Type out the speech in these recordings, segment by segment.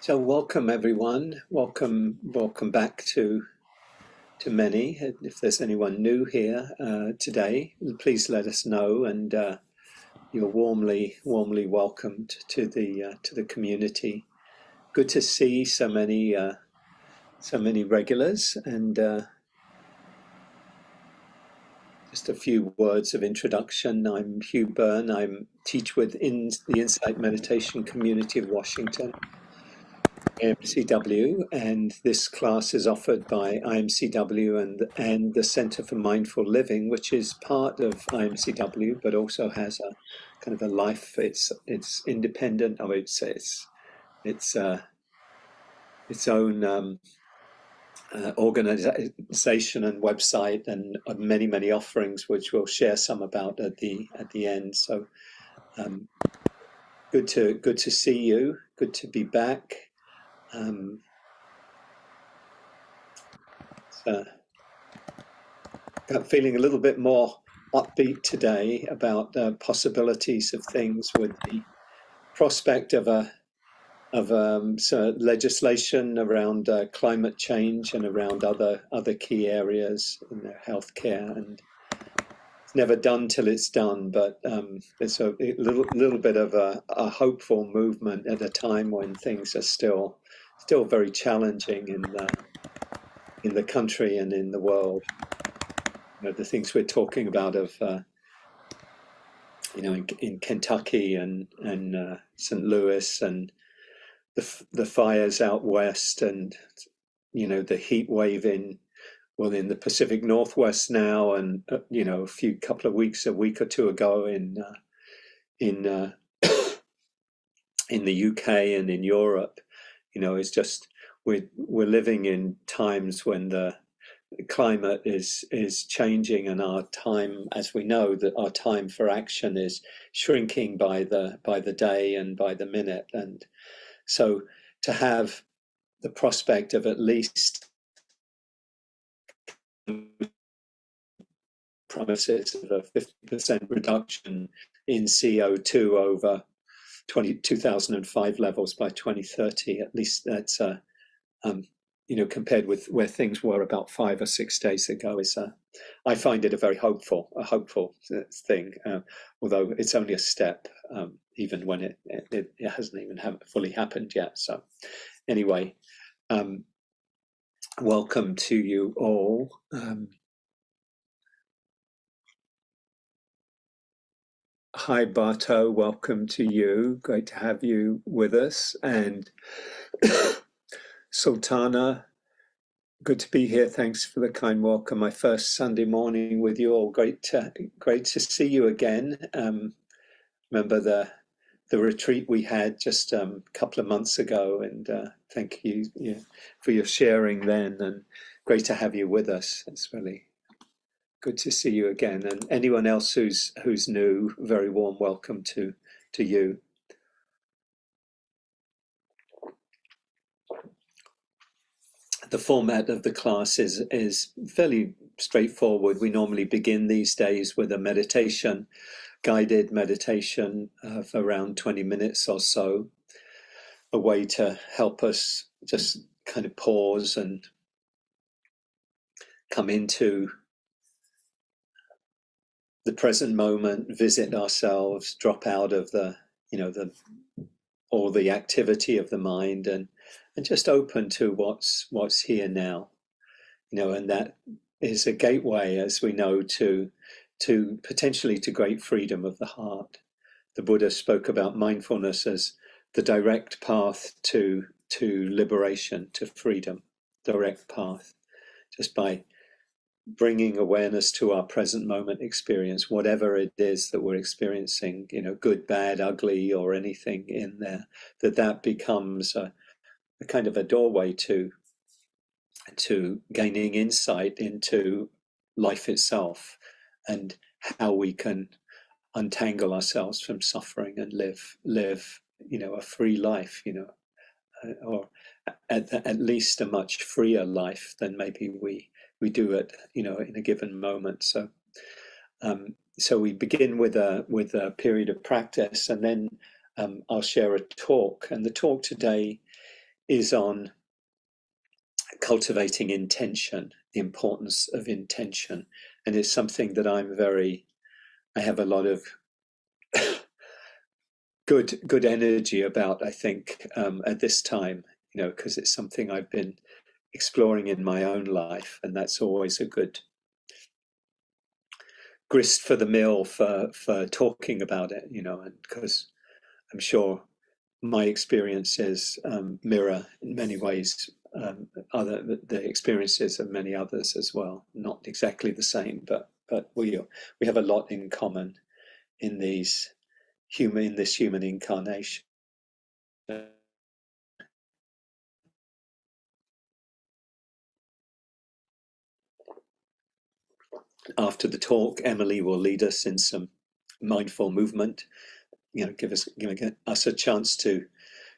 So welcome everyone. Welcome back to many. If there's anyone new here today, please let us know, and you're warmly welcomed to the community. Good to see so many regulars, and just a few words of introduction. I'm Hugh Byrne. I teach within the Insight Meditation community of Washington, IMCW, and this class is offered by IMCW and the Center for Mindful Living, which is part of IMCW, but also has a kind of a life. It's independent. I would say its own organization and website, and many offerings, which we'll share some about at the end. So good to see you. Good to be back. I'm feeling a little bit more upbeat today about possibilities of things with the prospect of legislation around climate change and around other key areas in healthcare. And it's never done till it's done, but it's a little bit of a hopeful movement at a time when things are still very challenging in the country and in the world. You know, the things we're talking about of in Kentucky and St. Louis, and the fires out west, and the heat wave in the Pacific Northwest now, and a week or two ago in the UK and in Europe. It's just we're living in times when the climate is changing, and our time, as we know, that our time for action is shrinking by the day and by the minute. And so to have the prospect of at least promises of a 50% reduction in CO2 over 2005 levels by 2030, at least that's compared with where things were about 5 or 6 days ago, I find it a very hopeful thing, although it's only a step, even when it hasn't even fully happened yet. So anyway, welcome to you all. Hi Barto, welcome to you. Great to have you with us. And Sultana, good to be here. Thanks for the kind welcome. My first Sunday morning with you all. Great to see you again. Remember the retreat we had just a couple of months ago, and thank you for your sharing then, and great to have you with us. It's really good to see you again. And anyone else who's new, very warm welcome to you. The format of the class is fairly straightforward. We normally begin these days with a meditation, guided meditation of around 20 minutes or so, a way to help us just kind of pause and come into the present moment, visit ourselves, drop out of all the activity of the mind, and just open to what's here now, and that is a gateway, as we know, to potentially to great freedom of the heart. The Buddha spoke about mindfulness as the direct path to liberation, to freedom, direct path, just by bringing awareness to our present moment experience, whatever it is that we're experiencing, good, bad, ugly, or anything in there, that becomes a kind of a doorway to gaining insight into life itself, and how we can untangle ourselves from suffering and live a free life, or at least a much freer life than maybe we do it in a given moment. So we begin with a period of practice, and then I'll share a talk. And the talk today is on cultivating intention, the importance of intention, and it's something that I have a lot of good energy about, I think, at this time, because it's something I've been exploring in my own life, and that's always a good grist for the mill for talking about it, and because I'm sure my experiences mirror in many ways the experiences of many others as well. Not exactly the same, but we have a lot in common in this human incarnation. After the talk, Emily will lead us in some mindful movement, give us a chance to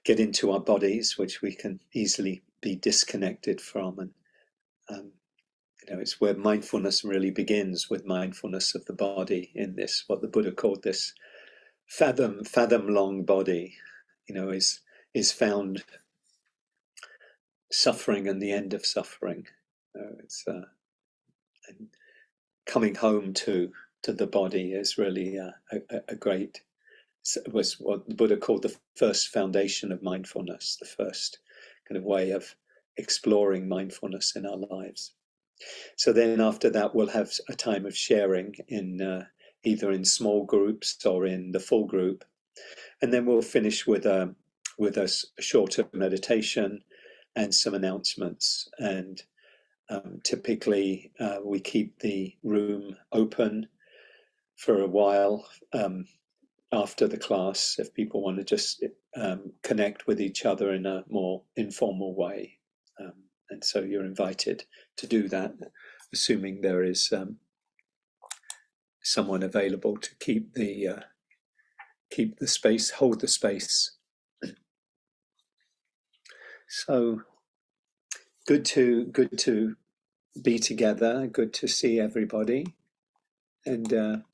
get into our bodies, which we can easily be disconnected from. And it's where mindfulness really begins, with mindfulness of the body, in this, what the Buddha called this fathom long body, is found suffering and the end of suffering. It's coming home to the body is really a great, was what the Buddha called the first foundation of mindfulness, the first kind of way of exploring mindfulness in our lives. So then after that, we'll have a time of sharing in either in small groups or in the full group. And then we'll finish with a shorter meditation and some announcements. And typically we keep the room open for a while after the class, if people want to just connect with each other in a more informal way. And so you're invited to do that, assuming there is someone available to keep the space, hold the space. So good to be together. Good to see everybody, and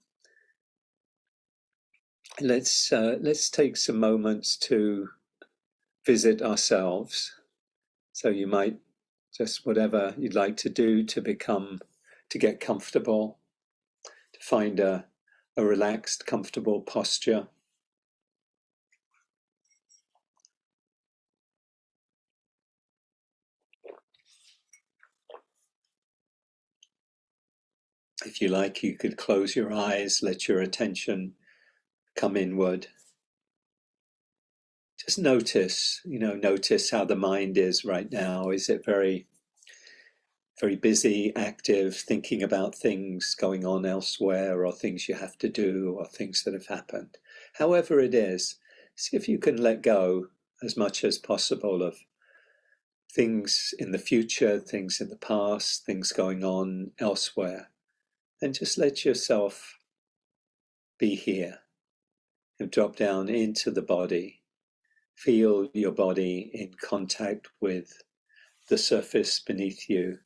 let's take some moments to visit ourselves. So you might just, whatever you'd like to do to get comfortable, to find a relaxed, comfortable posture. If you like, you could close your eyes, let your attention come inward. Just notice how the mind is right now. Is it very, very busy, active, thinking about things going on elsewhere, or things you have to do, or things that have happened? However it is, see if you can let go as much as possible of things in the future, things in the past, things going on elsewhere. And just let yourself be here and drop down into the body. Feel your body in contact with the surface beneath you,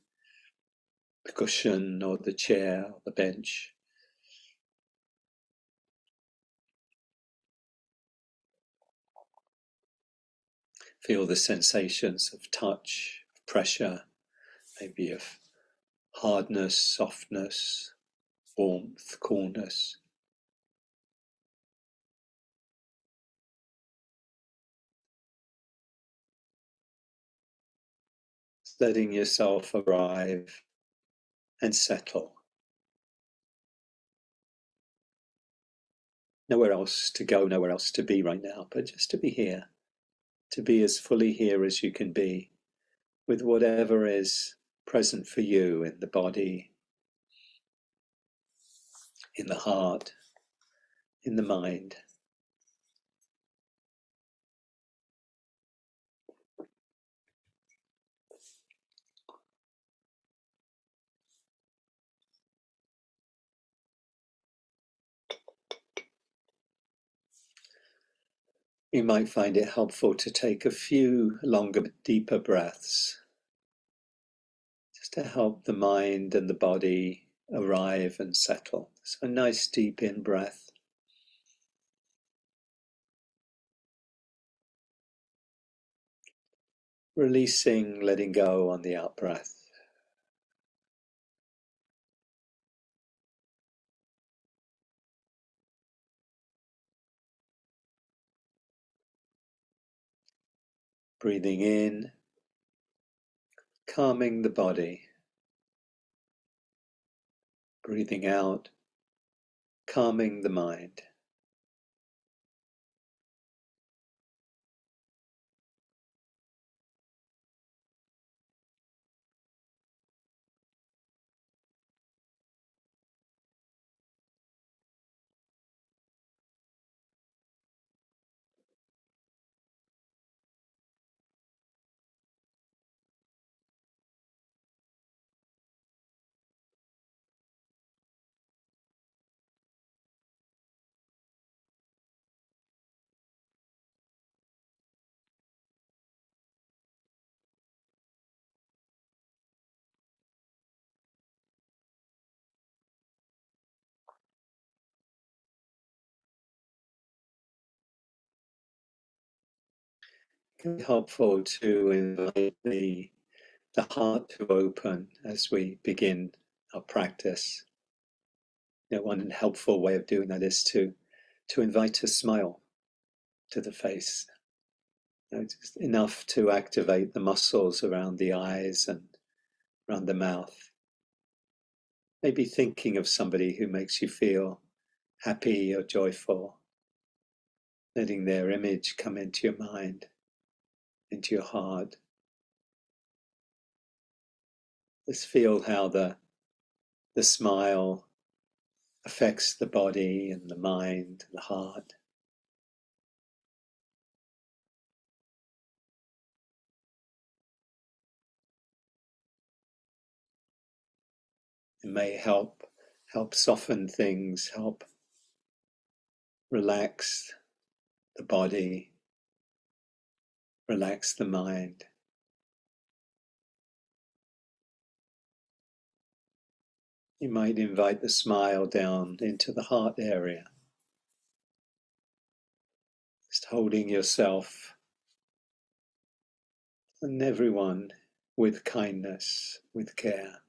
the cushion or the chair or the bench. Feel the sensations of touch, of pressure, maybe of hardness, softness, warmth, coolness. Letting yourself arrive and settle. Nowhere else to go, nowhere else to be right now, but just to be here, to be as fully here as you can be, with whatever is present for you in the body, in the heart, in the mind. You might find it helpful to take a few longer, deeper breaths, just to help the mind and the body arrive and settle. So a nice deep in-breath. Releasing, letting go on the out-breath. Breathing in, calming the body. Breathing out, calming the mind. It can be helpful to invite the heart to open as we begin our practice. One helpful way of doing that is to invite a smile to the face. Just enough to activate the muscles around the eyes and around the mouth. Maybe thinking of somebody who makes you feel happy or joyful, letting their image come into your mind, into your heart. Just feel how the smile affects the body and the mind, the heart. It may help soften things, help relax the body, relax the mind. You might invite the smile down into the heart area, just holding yourself and everyone with kindness, with care.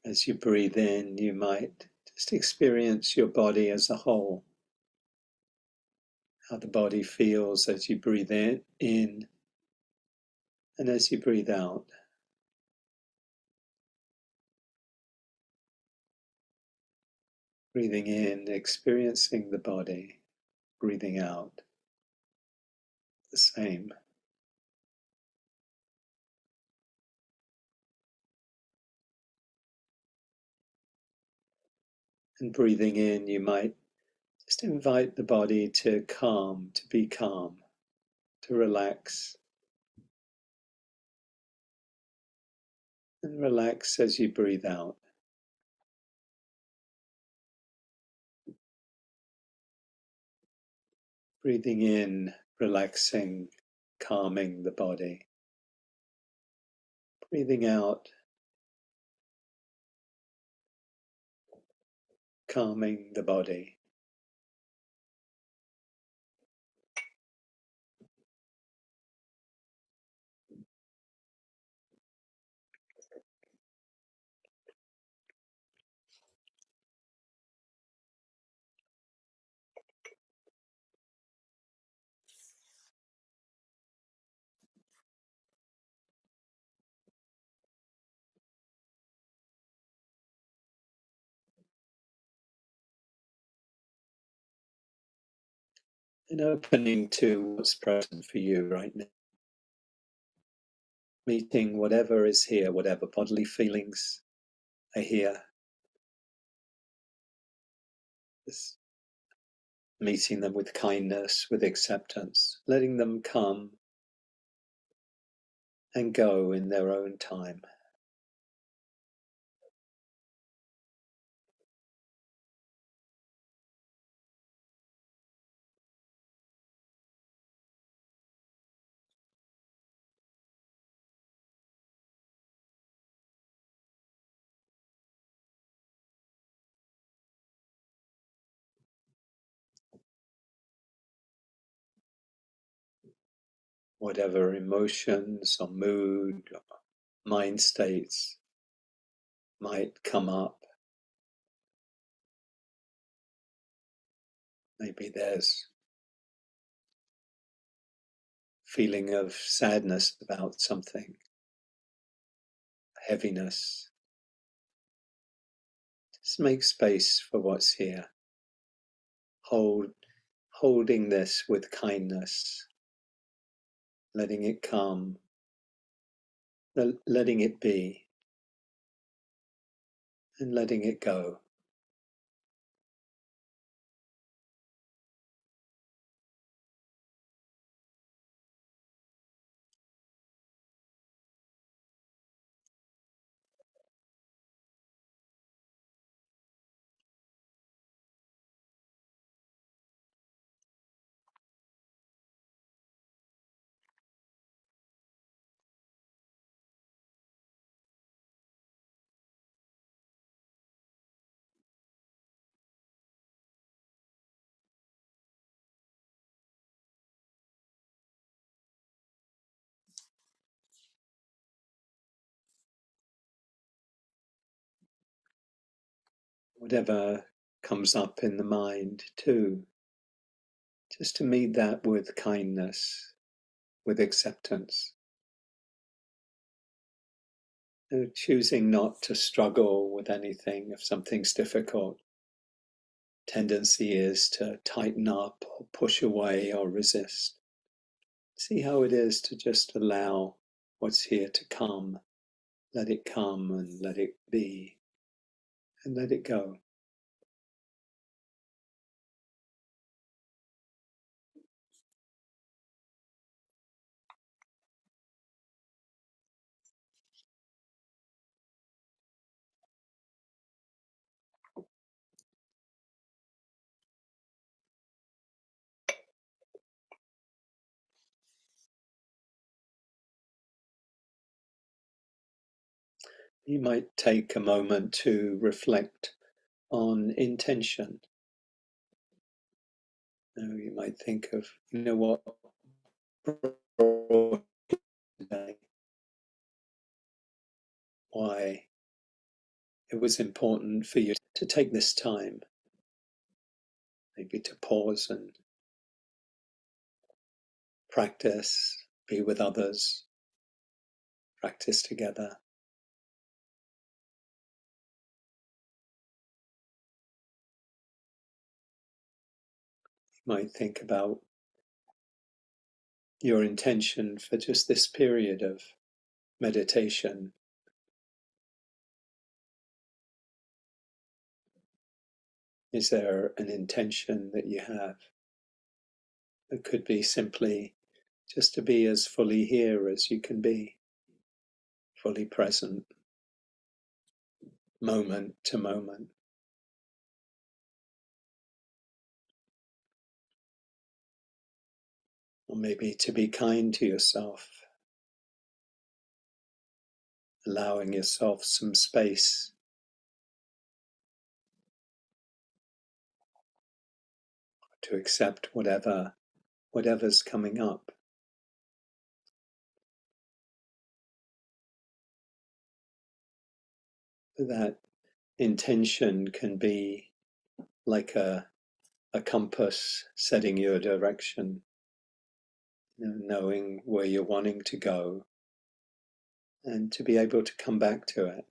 As you breathe in, you might just experience your body as a whole, how the body feels as you breathe in and as you breathe out. Breathing in, experiencing the body. Breathing out, the same. And breathing in, you might just invite the body to calm, to be calm, to relax. And relax as you breathe out. Breathing in, relaxing, calming the body. Breathing out, calming the body. And opening to what's present for you right now. Meeting whatever is here, whatever bodily feelings are here. Just meeting them with kindness, with acceptance, letting them come and go in their own time. Whatever emotions or mood or mind states might come up. Maybe there's feeling of sadness about something, heaviness. Just make space for what's here. Holding this with kindness, letting it come, letting it be, and letting it go. Whatever comes up in the mind too, just to meet that with kindness, with acceptance. Choosing not to struggle with anything if something's difficult. Tendency is to tighten up or push away or resist. See how it is to just allow what's here to come. Let it come and let it be and let it go. You might take a moment to reflect on intention. You might think of, what brought you today, why it was important for you to take this time, maybe to pause and practice, be with others, practice together. You might think about your intention for just this period of meditation. Is there an intention that you have? It could be simply just to be as fully here as you can be, fully present, moment to moment. Or maybe to be kind to yourself, allowing yourself some space to accept whatever's coming up. That intention can be like a compass setting your direction, knowing where you're wanting to go, and to be able to come back to it.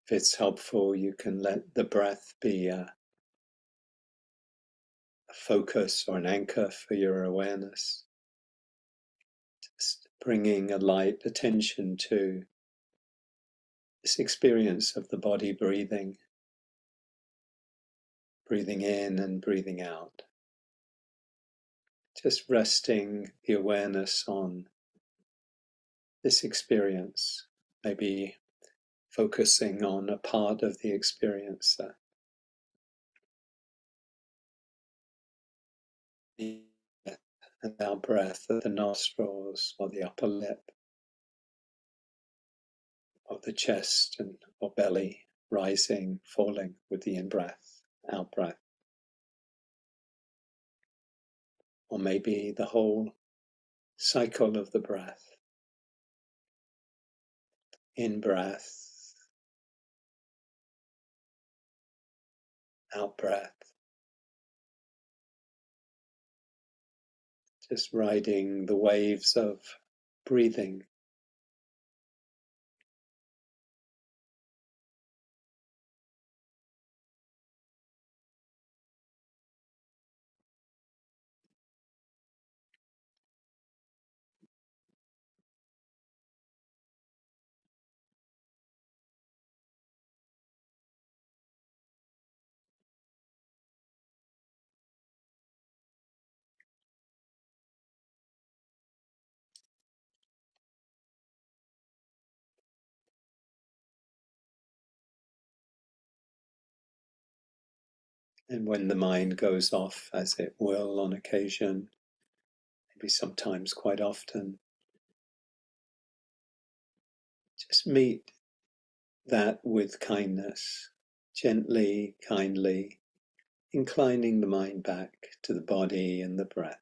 If it's helpful, you can let the breath be a focus or an anchor for your awareness. Just bringing a light attention to this experience of the body breathing in and breathing out. Just resting the awareness on this experience, maybe focusing on a part of the experience, and our breath at the nostrils or the upper lip or the chest and or belly, rising, falling with the in-breath, out-breath. Or maybe the whole cycle of the breath. In-breath, out-breath. Just riding the waves of breathing. And when the mind goes off, as it will on occasion, maybe sometimes quite often, just meet that with kindness, gently, kindly, inclining the mind back to the body and the breath.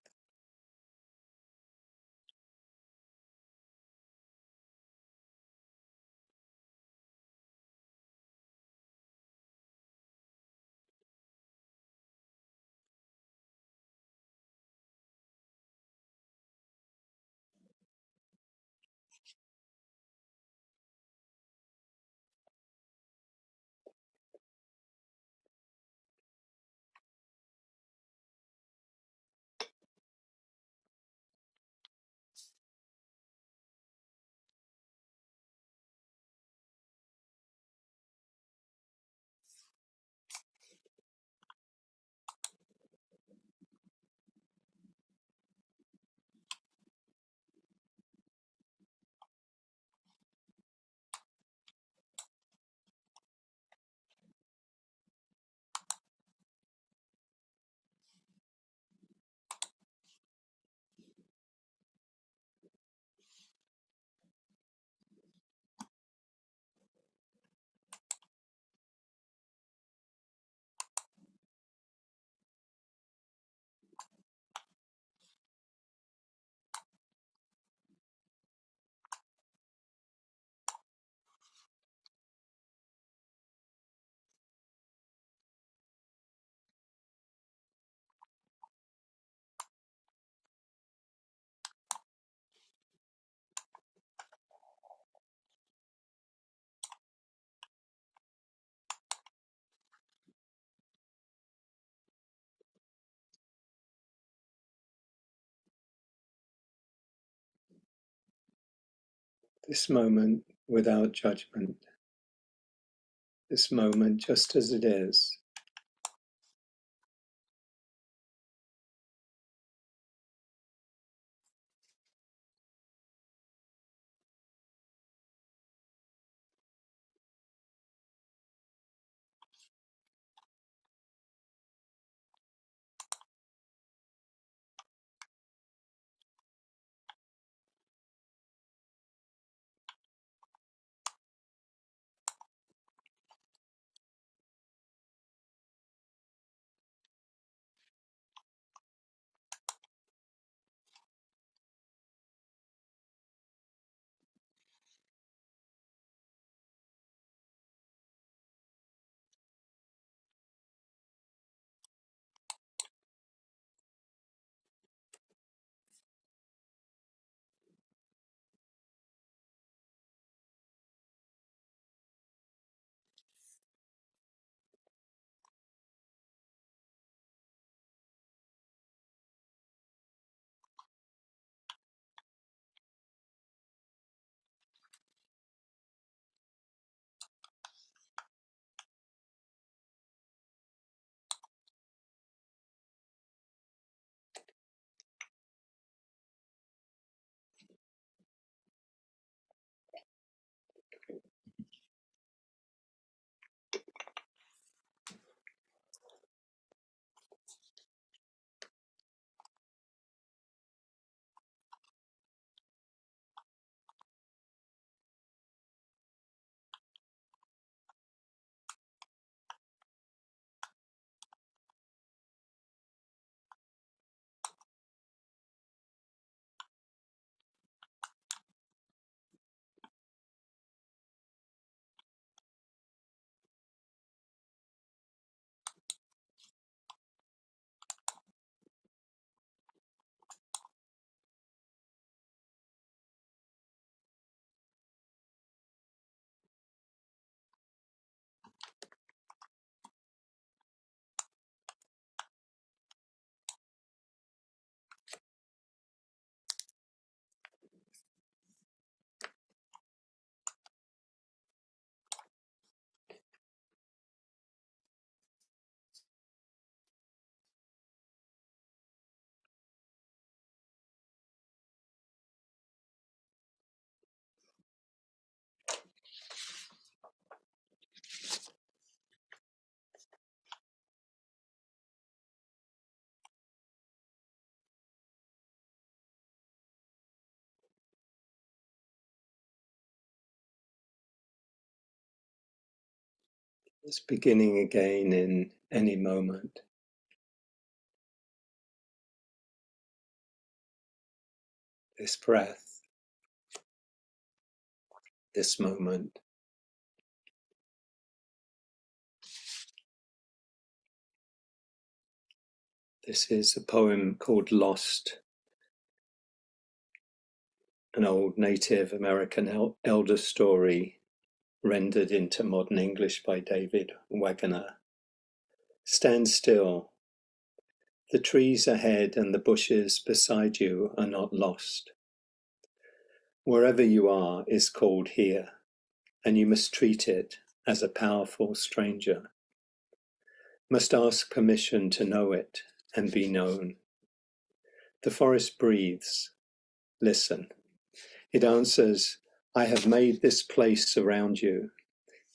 This moment without judgment, this moment just as it is. It's beginning again in any moment. This breath, this moment. This is a poem called Lost, an old Native American elder story rendered into modern English by David Wagoner. Stand still. The trees ahead and the bushes beside you are not lost. Wherever you are is called here, and you must treat it as a powerful stranger. Must ask permission to know it and be known. The forest breathes. Listen. It answers, I have made this place around you.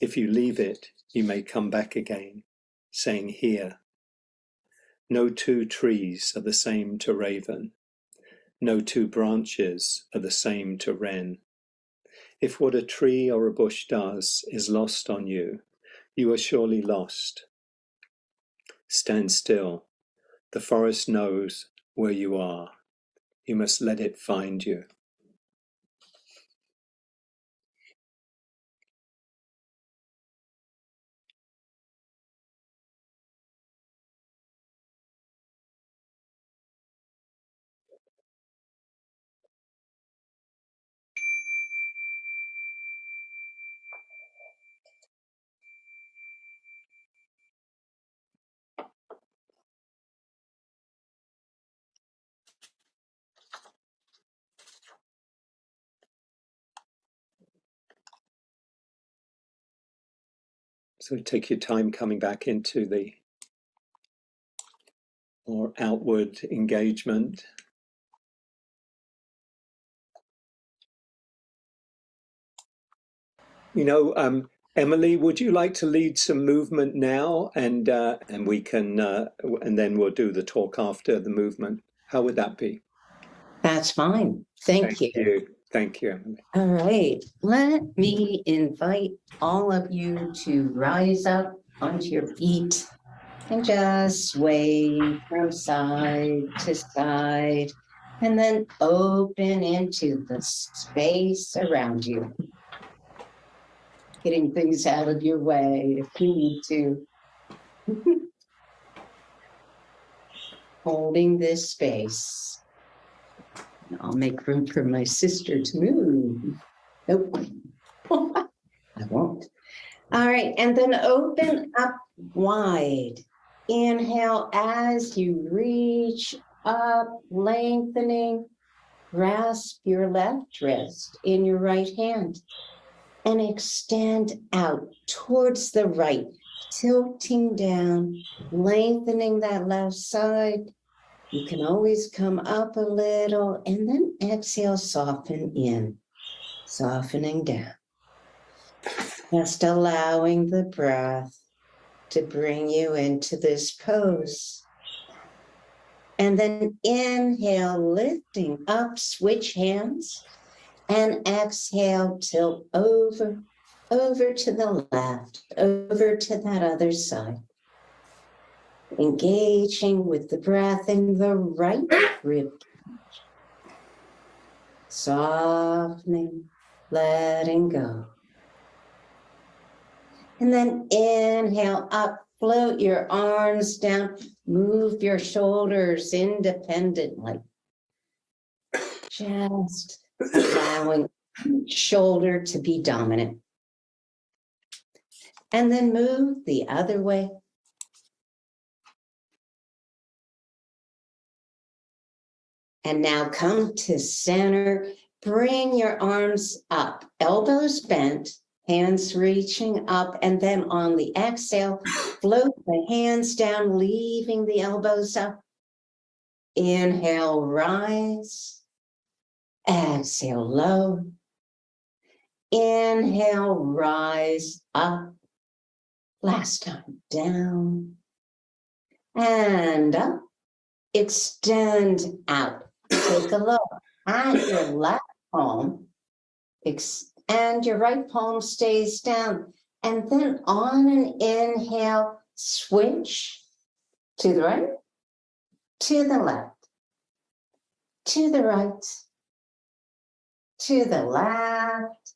If you leave it, you may come back again, saying here. No two trees are the same to raven. No two branches are the same to wren. If what a tree or a bush does is lost on you, you are surely lost. Stand still. The forest knows where you are. You must let it find you. So take your time coming back into the more outward engagement. You know, Emily, would you like to lead some movement now, and we can, and then we'll do the talk after the movement. How would that be? That's fine. Thank you. Thank you, Emily. All right. Let me invite all of you to rise up onto your feet and just sway from side to side, and then open into the space around you. Getting things out of your way if you need to. Holding this space. I'll make room for my sister to move. Nope. I won't. All right, and then open up wide. Inhale as you reach up, lengthening. Grasp your left wrist in your right hand and extend out towards the right, tilting down, lengthening that left side. You can always come up a little and then exhale, soften in, softening down. Just allowing the breath to bring you into this pose. And then inhale, lifting up, switch hands, and exhale, tilt over to the left, over to that other side. Engaging with the breath in the right rib cage. Softening, letting go. And then inhale up, float your arms down, move your shoulders independently. Just allowing shoulder to be dominant. And then move the other way. And now come to center. Bring your arms up, elbows bent, hands reaching up, and then on the exhale, float the hands down, leaving the elbows up. Inhale, rise. Exhale, low. Inhale, rise up. Last time, down. And up. Extend out. Take a look at your left palm. And your right palm stays down. And then on an inhale, switch to the right, to the left, to the right, to the left,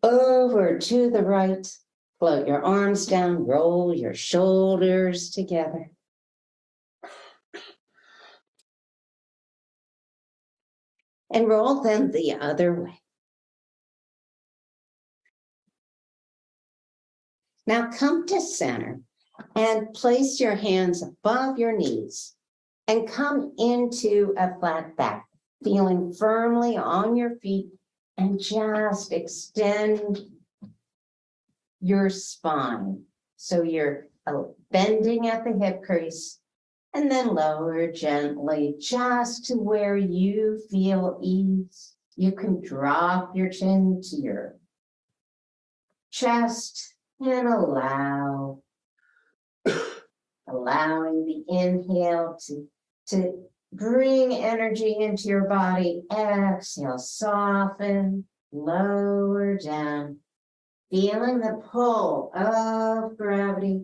over to the right. Float your arms down, roll your shoulders together. And roll them the other way. Now come to center and place your hands above your knees and come into a flat back, feeling firmly on your feet, and just extend your spine. So you're bending at the hip crease, and then lower gently just to where you feel ease. You can drop your chin to your chest and allowing the inhale to bring energy into your body. Exhale, soften, lower down, feeling the pull of gravity.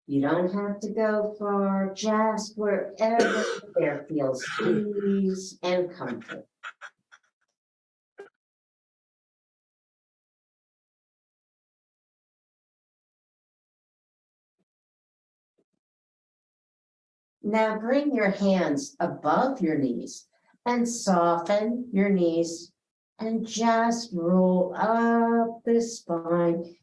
You don't have to go far, just wherever there feels ease and comfort. Now bring your hands above your knees and soften your knees and just roll up the spine,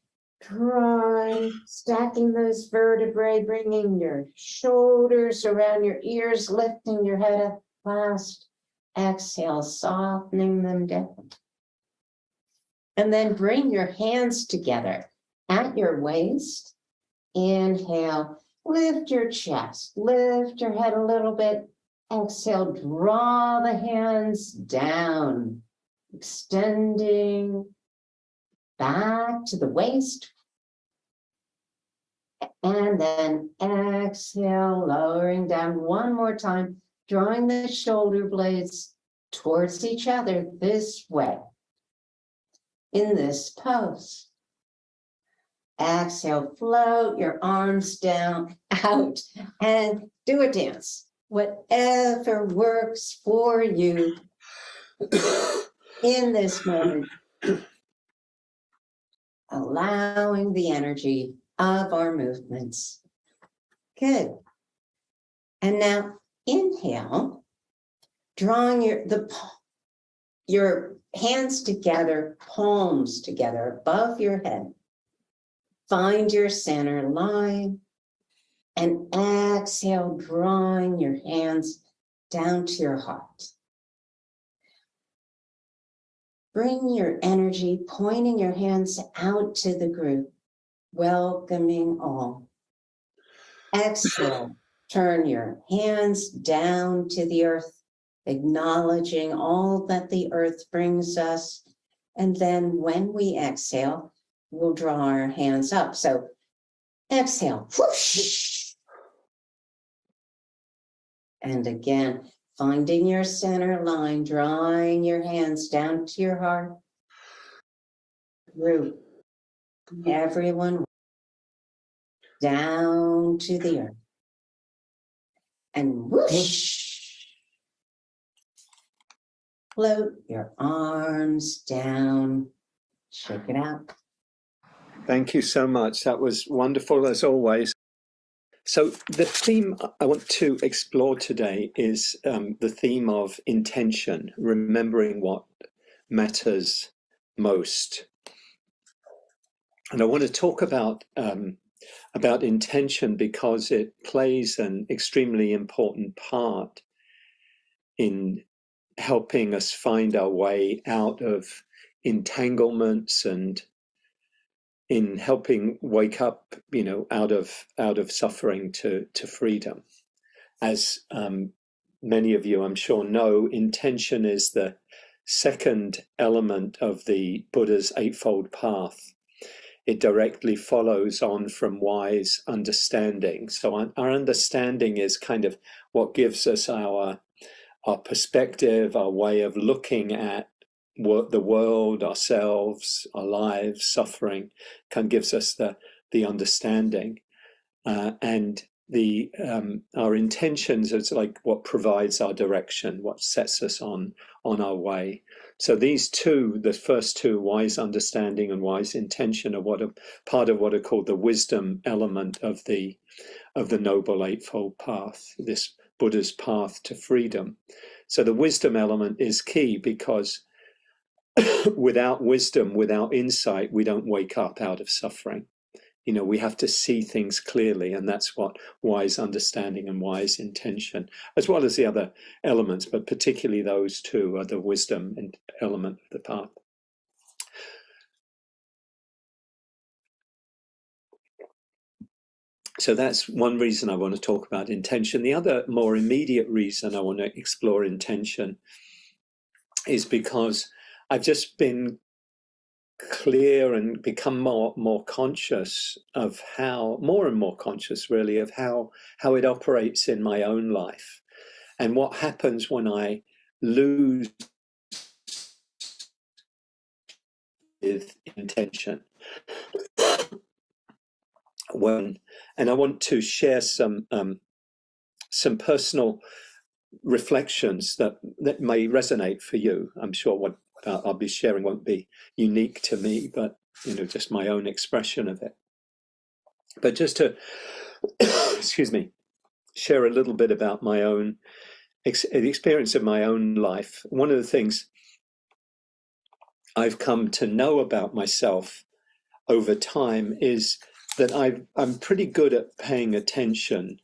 stacking those vertebrae, bringing your shoulders around your ears, lifting your head up last. Exhale, softening them down. And then bring your hands together at your waist. Inhale. Lift your chest, lift your head a little bit. Exhale, draw the hands down, extending back to the waist. And then exhale, lowering down one more time, drawing the shoulder blades towards each other this way in this pose. Exhale, float your arms down, out, and do a dance. Whatever works for you in this moment. Allowing the energy of our movements. Good. And now inhale, drawing your hands together, palms together above your head. Find your center line and exhale, drawing your hands down to your heart. Bring your energy, pointing your hands out to the group, welcoming all. Exhale, turn your hands down to the earth, acknowledging all that the earth brings us. And then when we exhale, we'll draw our hands up. So exhale, whoosh. And again, finding your center line, drawing your hands down to your heart. Group, everyone down to the earth. And whoosh. Float your arms down. Shake it out. Thank you so much. That was wonderful as always. So the theme I want to explore today is the theme of intention, remembering what matters most. And I want to talk about intention because it plays an extremely important part in helping us find our way out of entanglements and in helping wake up, out of suffering to freedom. As many of you, I'm sure, know, intention is the second element of the Buddha's Eightfold Path. It directly follows on from wise understanding. So our understanding is kind of what gives us our perspective, our way of looking at the world, ourselves, our lives, suffering, kind of gives us the understanding, and our intentions is like what provides our direction, what sets us on our way. So these two, the first two, wise understanding and wise intention, are part of what are called the wisdom element of the Noble Eightfold Path, this Buddha's path to freedom. So the wisdom element is key, because without wisdom, without insight, we don't wake up out of suffering. We have to see things clearly, and that's what wise understanding and wise intention, as well as the other elements, but particularly those two are the wisdom element of the path. So that's one reason I want to talk about intention. The other more immediate reason I want to explore intention is because I've just been clear and become more conscious of more and more conscious really of how it operates in my own life, and what happens when I lose with intention. And I want to share some personal reflections that may resonate for you. I'm sure what I'll be sharing won't be unique to me, but just my own expression of it. But just to share a little bit about my own experience of my own life. One of the things I've come to know about myself over time is that I'm pretty good at paying attention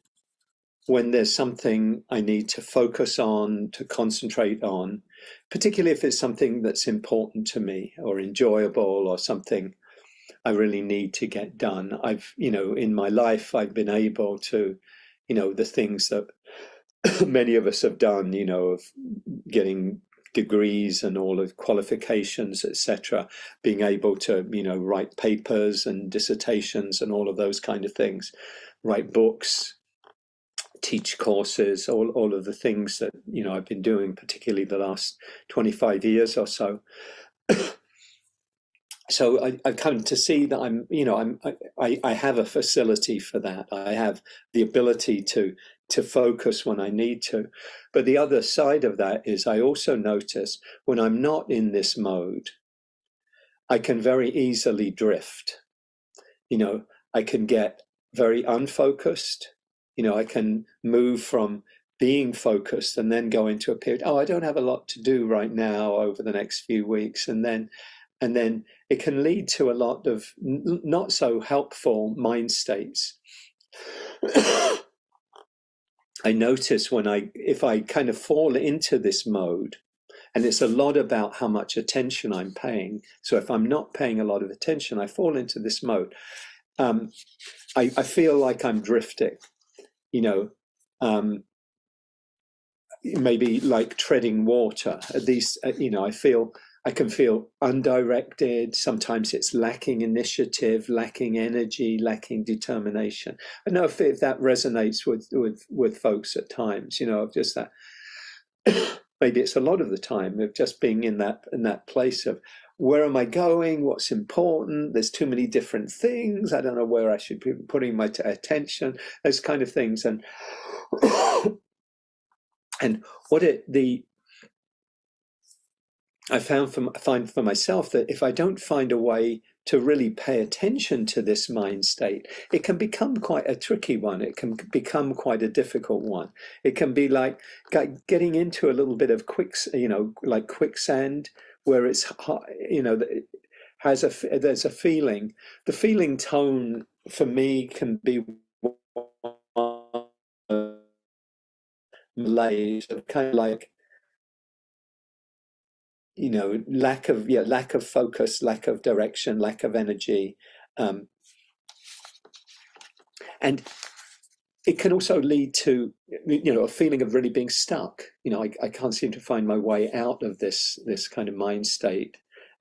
when there's something I need to focus on, to concentrate on, particularly if it's something that's important to me or enjoyable or something I really need to get done. In my life, I've been able to, the things that many of us have done, of getting degrees and all of qualifications, etc., being able to, write papers and dissertations and all of those kind of things, write books, teach courses, all of the things that I've been doing, particularly the last 25 years or so. So I've come to see that I have a facility for that. I have the ability to focus when I need to. But the other side of that is I also notice when I'm not in this mode, I can very easily drift. I can get very unfocused. I can move from being focused and then go into a period, I don't have a lot to do right now over the next few weeks. And then it can lead to a lot of not so helpful mind states. I notice if I kind of fall into this mode, and it's a lot about how much attention I'm paying. So if I'm not paying a lot of attention, I fall into this mode. I feel like I'm drifting. Maybe like treading water. I can feel undirected. Sometimes it's lacking initiative, lacking energy, lacking determination. I know if that resonates with folks at times, of just that. Maybe it's a lot of the time of just being in that place of, where am I going? What's important? There's too many different things. I don't know where I should be putting my attention. Those kind of things, and I find for myself that if I don't find a way to really pay attention to this mind state, it can become quite a tricky one. It can become quite a difficult one. It can be like getting into a little bit of like quicksand, where it's, it there's a feeling. The feeling tone for me can be malaise, kind of like, lack of focus, lack of direction, lack of energy, and it can also lead to a feeling of really being stuck. I can't seem to find my way out of this kind of mind state,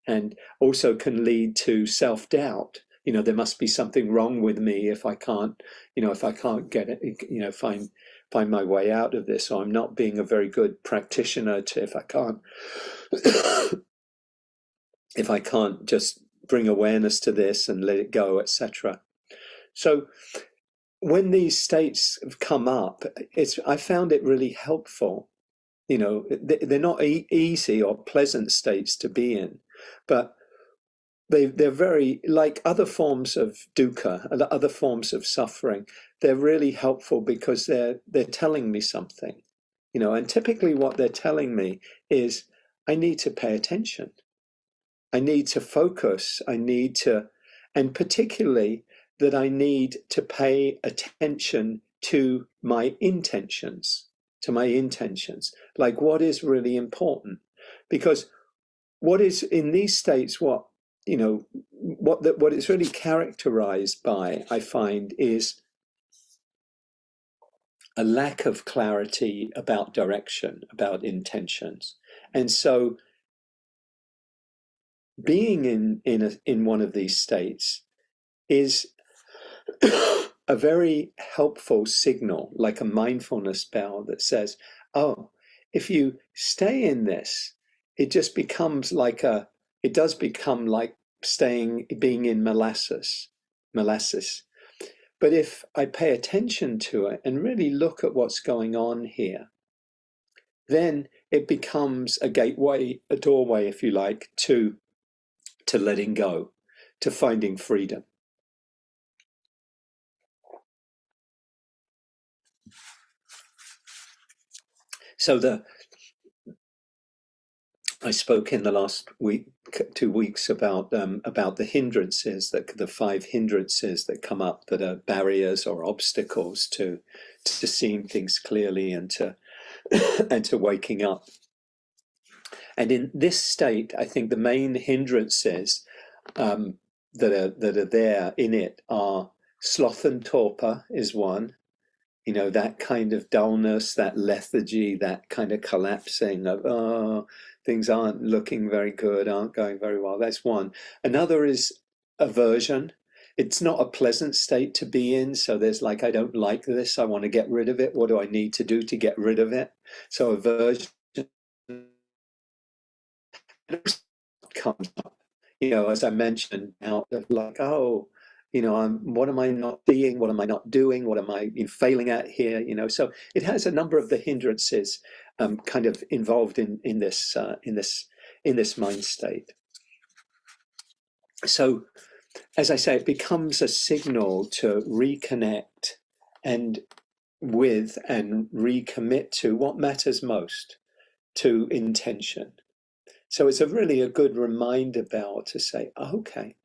and also can lead to self-doubt. There must be something wrong with me if I can't get it, find my way out of this, or I'm not being a very good practitioner if I can't if I can't just bring awareness to this and let it go, etc. So when these states have come up, I found it really helpful. You know, they're not easy or pleasant states to be in, but they're very, like other forms of dukkha, other forms of suffering. They're really helpful because they're telling me something, you know. And typically, what they're telling me is, I need to pay attention. I need to focus. I need to, and particularly that I need to pay attention to my intentions. Like what is really important, because what is in these states, what it's really characterized by, I find, is a lack of clarity about direction, about intentions. And so being in one of these states is a very helpful signal, like a mindfulness bell that says, oh, if you stay in this, it just becomes like it does become like being in molasses. But if I pay attention to it and really look at what's going on here, then it becomes a gateway, a doorway, if you like, to letting go, to finding freedom. So I spoke in the last 2 weeks about the hindrances, the 5 hindrances that come up, that are barriers or obstacles to seeing things clearly and to and to waking up. And in this state, I think the main hindrances that are there in it are sloth and torpor is one. You know, that kind of dullness, that lethargy, that kind of collapsing of, oh, things aren't looking very good, aren't going very well. That's one. Another is aversion. It's not a pleasant state to be in. So there's like, I don't like this. I want to get rid of it. What do I need to do to get rid of it? So aversion comes up, you know, as I mentioned, out of like, oh, you know, what am I not seeing? What am I not doing? What am I failing at here? You know, so it has a number of the hindrances kind of involved in this mind state. So, as I say, it becomes a signal to reconnect and with and recommit to what matters most, to intention. So it's really a good reminder bell to say, okay,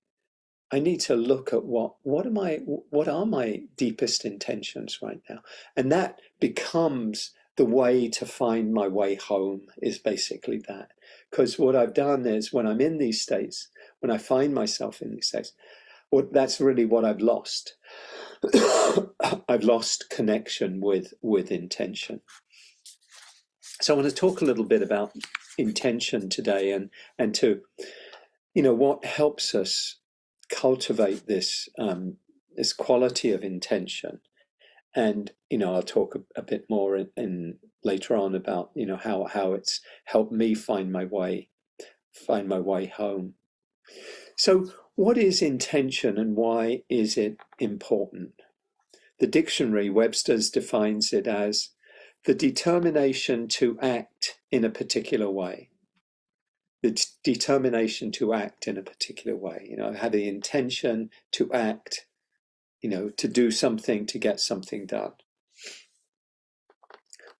I need to look at what are my deepest intentions right now, and that becomes the way to find my way home. Is basically that, because what I've done is, when I'm in these states, when I find myself in these states, that's really what I've lost. I've lost connection with intention. So I want to talk a little bit about intention today, and to, you know, what helps us cultivate this this quality of intention. And, you know, I'll talk a bit more in later on about, you know, how it's helped me find my way home. So what is intention and why is it important? The dictionary, Webster's, defines it as the determination to act in a particular way. The determination to act in a particular way, you know, have the intention to act, you know, to do something, to get something done.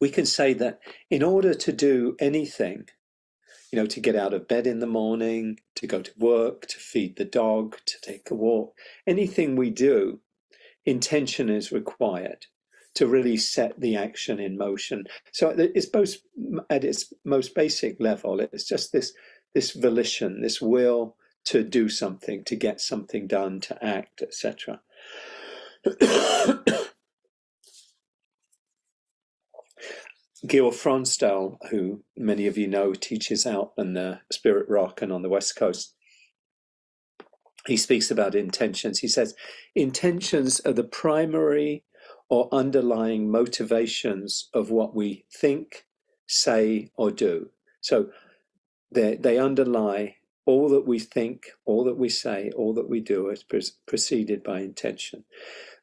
We can say that in order to do anything, you know, to get out of bed in the morning, to go to work, to feed the dog, to take a walk, anything we do, intention is required to really set the action in motion. So it's both, at its most basic level, it's just this volition, this will to do something, to get something done, to act, etc. Gil Fronsdal, who many of you know, teaches out on the Spirit Rock and on the West Coast, he speaks about intentions. He says, intentions are the primary or underlying motivations of what we think, say, or do. So they underlie all that we think, all that we say, all that we do is preceded by intention.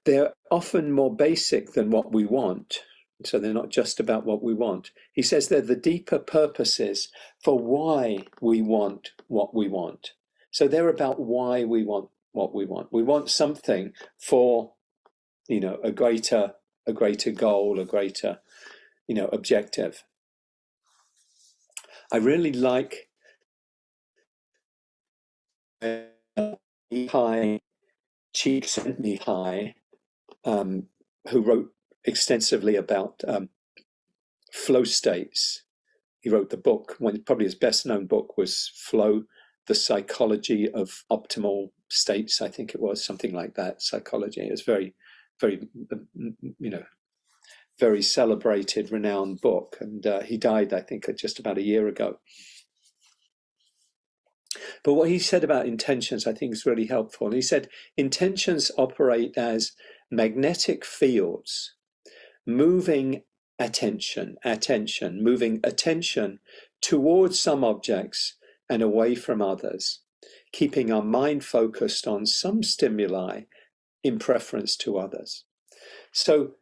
They're often more basic than what we want, so they're not just about what we want. He says they're the deeper purposes for why we want what we want. So they're about why we want what we want. We want something for, a greater goal, a greater, objective. I really like Csikszentmihalyi, who wrote extensively about flow states. He wrote the book, probably his best known book was Flow, The Psychology of Optimal States, I think it was, something like that, psychology. It was very, very, very celebrated, renowned book. And he died, I think, just about a year ago. But what he said about intentions, I think, is really helpful. He said, intentions operate as magnetic fields, moving attention towards some objects and away from others, keeping our mind focused on some stimuli in preference to others. So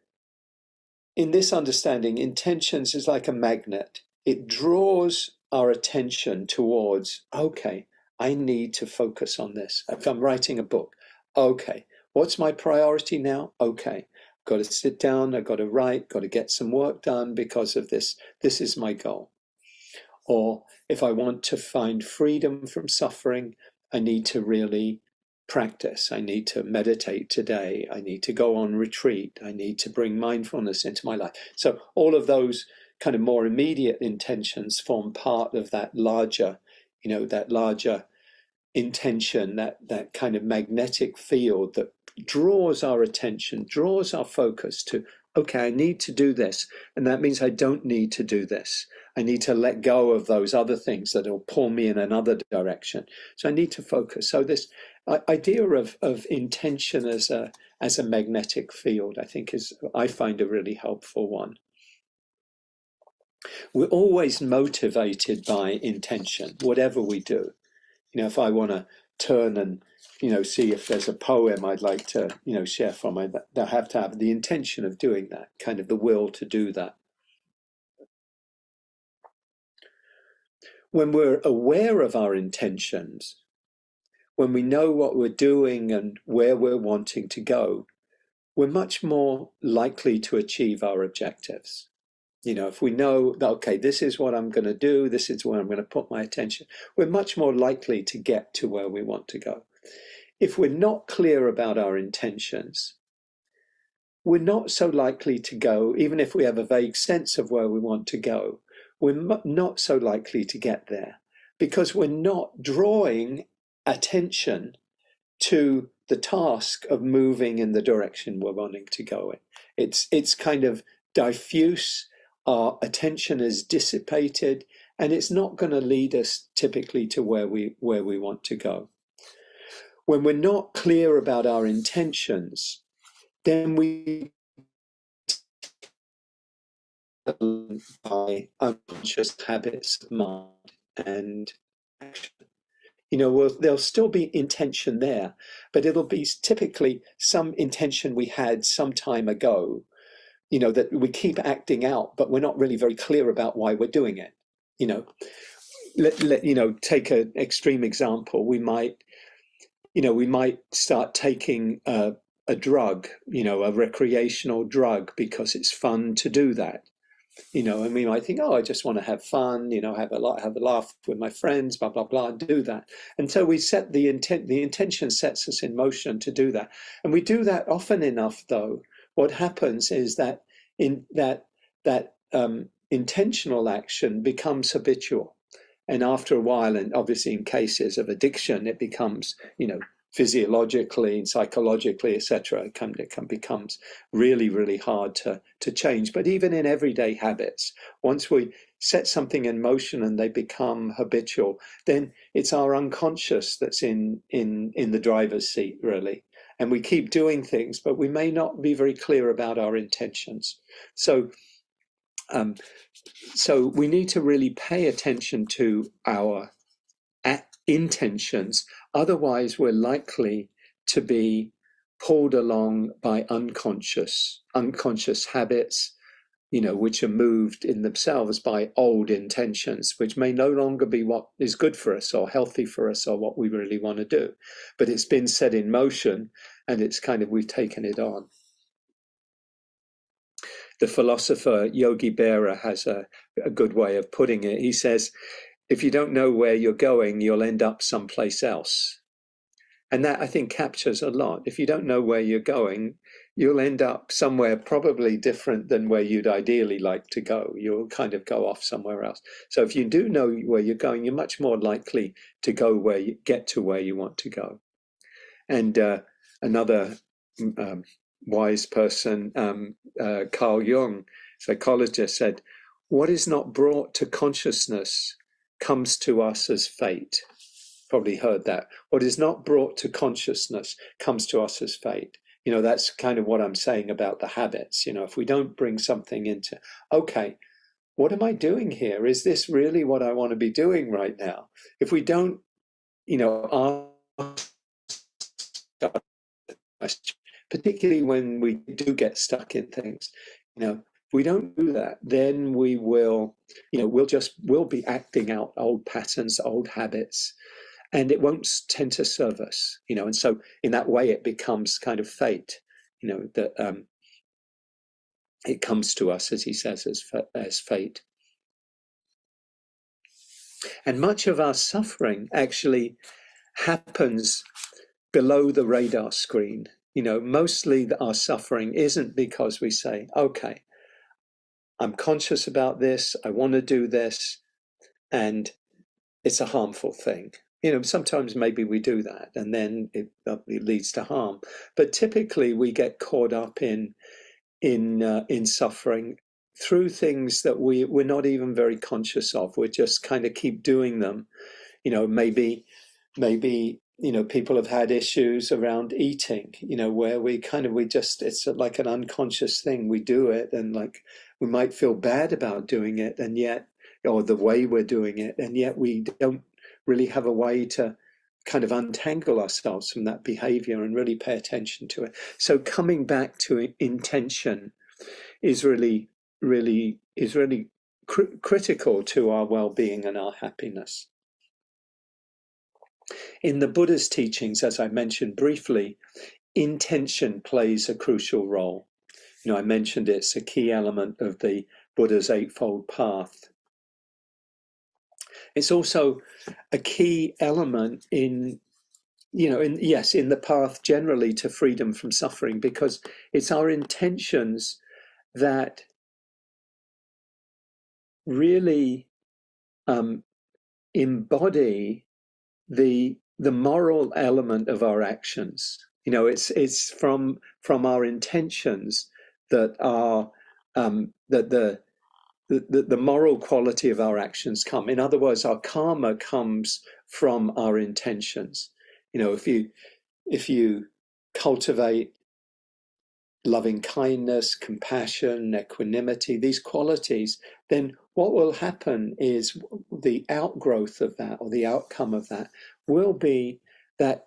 in this understanding, intentions is like a magnet. It draws our attention towards, okay, I need to focus on this. If I'm writing a book, okay, what's my priority now? Okay, got to sit down, I've got to write, got to get some work done because of this. This is my goal. Or if I want to find freedom from suffering, I need to really practice. I need to meditate today. I need to go on retreat. I need to bring mindfulness into my life. So all of those kind of more immediate intentions form part of that larger, intention, that kind of magnetic field that draws our attention, draws our focus to, okay, I need to do this. And that means I don't need to do this. I need to let go of those other things that will pull me in another direction. So I need to focus. So this idea of intention as a magnetic field, I find a really helpful one. We're always motivated by intention, whatever we do. If I want to turn and, see if there's a poem I'd like to, share from, I have to have the intention of doing that, kind of the will to do that. When we're aware of our intentions, when we know what we're doing and where we're wanting to go, we're much more likely to achieve our objectives. If we know that, okay, this is what I'm going to do, this is where I'm going to put my attention, we're much more likely to get to where we want to go. If we're not clear about our intentions, we're not so likely to go, even if we have a vague sense of where we want to go, we're not so likely to get there because we're not drawing attention to the task of moving in the direction we're wanting to go in. It's kind of diffuse. Our attention is dissipated, and it's not going to lead us typically to where we want to go. When we're not clear about our intentions, then we by unconscious habits of mind and action. There'll still be intention there, but it'll be typically some intention we had some time ago, that we keep acting out, but we're not really very clear about why we're doing it. Take an extreme example. We might start taking a drug, a recreational drug, because it's fun to do that. And we might think, oh, I just want to have fun, have a laugh with my friends, blah, blah, blah, and do that. And so we set the intention sets us in motion to do that. And we do that often enough, though. What happens is that intentional action becomes habitual. And after a while, and obviously in cases of addiction, it becomes, physiologically and psychologically, etc., it becomes really, really hard to change. But even in everyday habits, once we set something in motion and they become habitual, then it's our unconscious that's in the driver's seat, really. And we keep doing things, but we may not be very clear about our intentions. So we need to really pay attention to our intentions. Otherwise, we're likely to be pulled along by unconscious habits, which are moved in themselves by old intentions, which may no longer be what is good for us or healthy for us or what we really want to do. But it's been set in motion, and it's kind of, we've taken it on. The philosopher Yogi Berra has a good way of putting it. He says, if you don't know where you're going, you'll end up someplace else. And that, I think, captures a lot. If you don't know where you're going, you'll end up somewhere probably different than where you'd ideally like to go. You'll kind of go off somewhere else. So if you do know where you're going, you're much more likely to go get to where you want to go. And another wise person, Carl Jung, psychologist, said, what is not brought to consciousness comes to us as fate. Probably heard that. What is not brought to consciousness comes to us as fate. That's kind of what I'm saying about the habits. If we don't bring something into, okay, what am I doing here? Is this really what I want to be doing right now? If we don't, ask, particularly when we do get stuck in things, if we don't do that, then we will, we'll be acting out old patterns, old habits, and it won't tend to serve us, and so in that way it becomes kind of fate, that it comes to us, as he says, as fate. And much of our suffering actually happens below the radar screen. Mostly our suffering isn't because we say, okay, I'm conscious about this, I want to do this, and it's a harmful thing. Sometimes maybe we do that and then it leads to harm. But typically we get caught up in suffering through things that we're not even very conscious of. We just kind of keep doing them. Maybe people have had issues around eating, where it's like an unconscious thing. We do it, and like we might feel bad about doing it, and yet, or the way we're doing it, and yet we don't really have a way to kind of untangle ourselves from that behavior and really pay attention to it. So coming back to intention is really critical to our well-being and our happiness. In the Buddha's teachings, as I mentioned briefly, intention plays a crucial role. I mentioned it's a key element of the Buddha's Eightfold Path. It's also a key element in the path generally to freedom from suffering, because it's our intentions that really embody the moral element of our actions. It's from our intentions that are that the moral quality of our actions come. In other words, our karma comes from our intentions. If you cultivate loving kindness, compassion, equanimity, these qualities, then what will happen is the outgrowth of that, or the outcome of that, will be that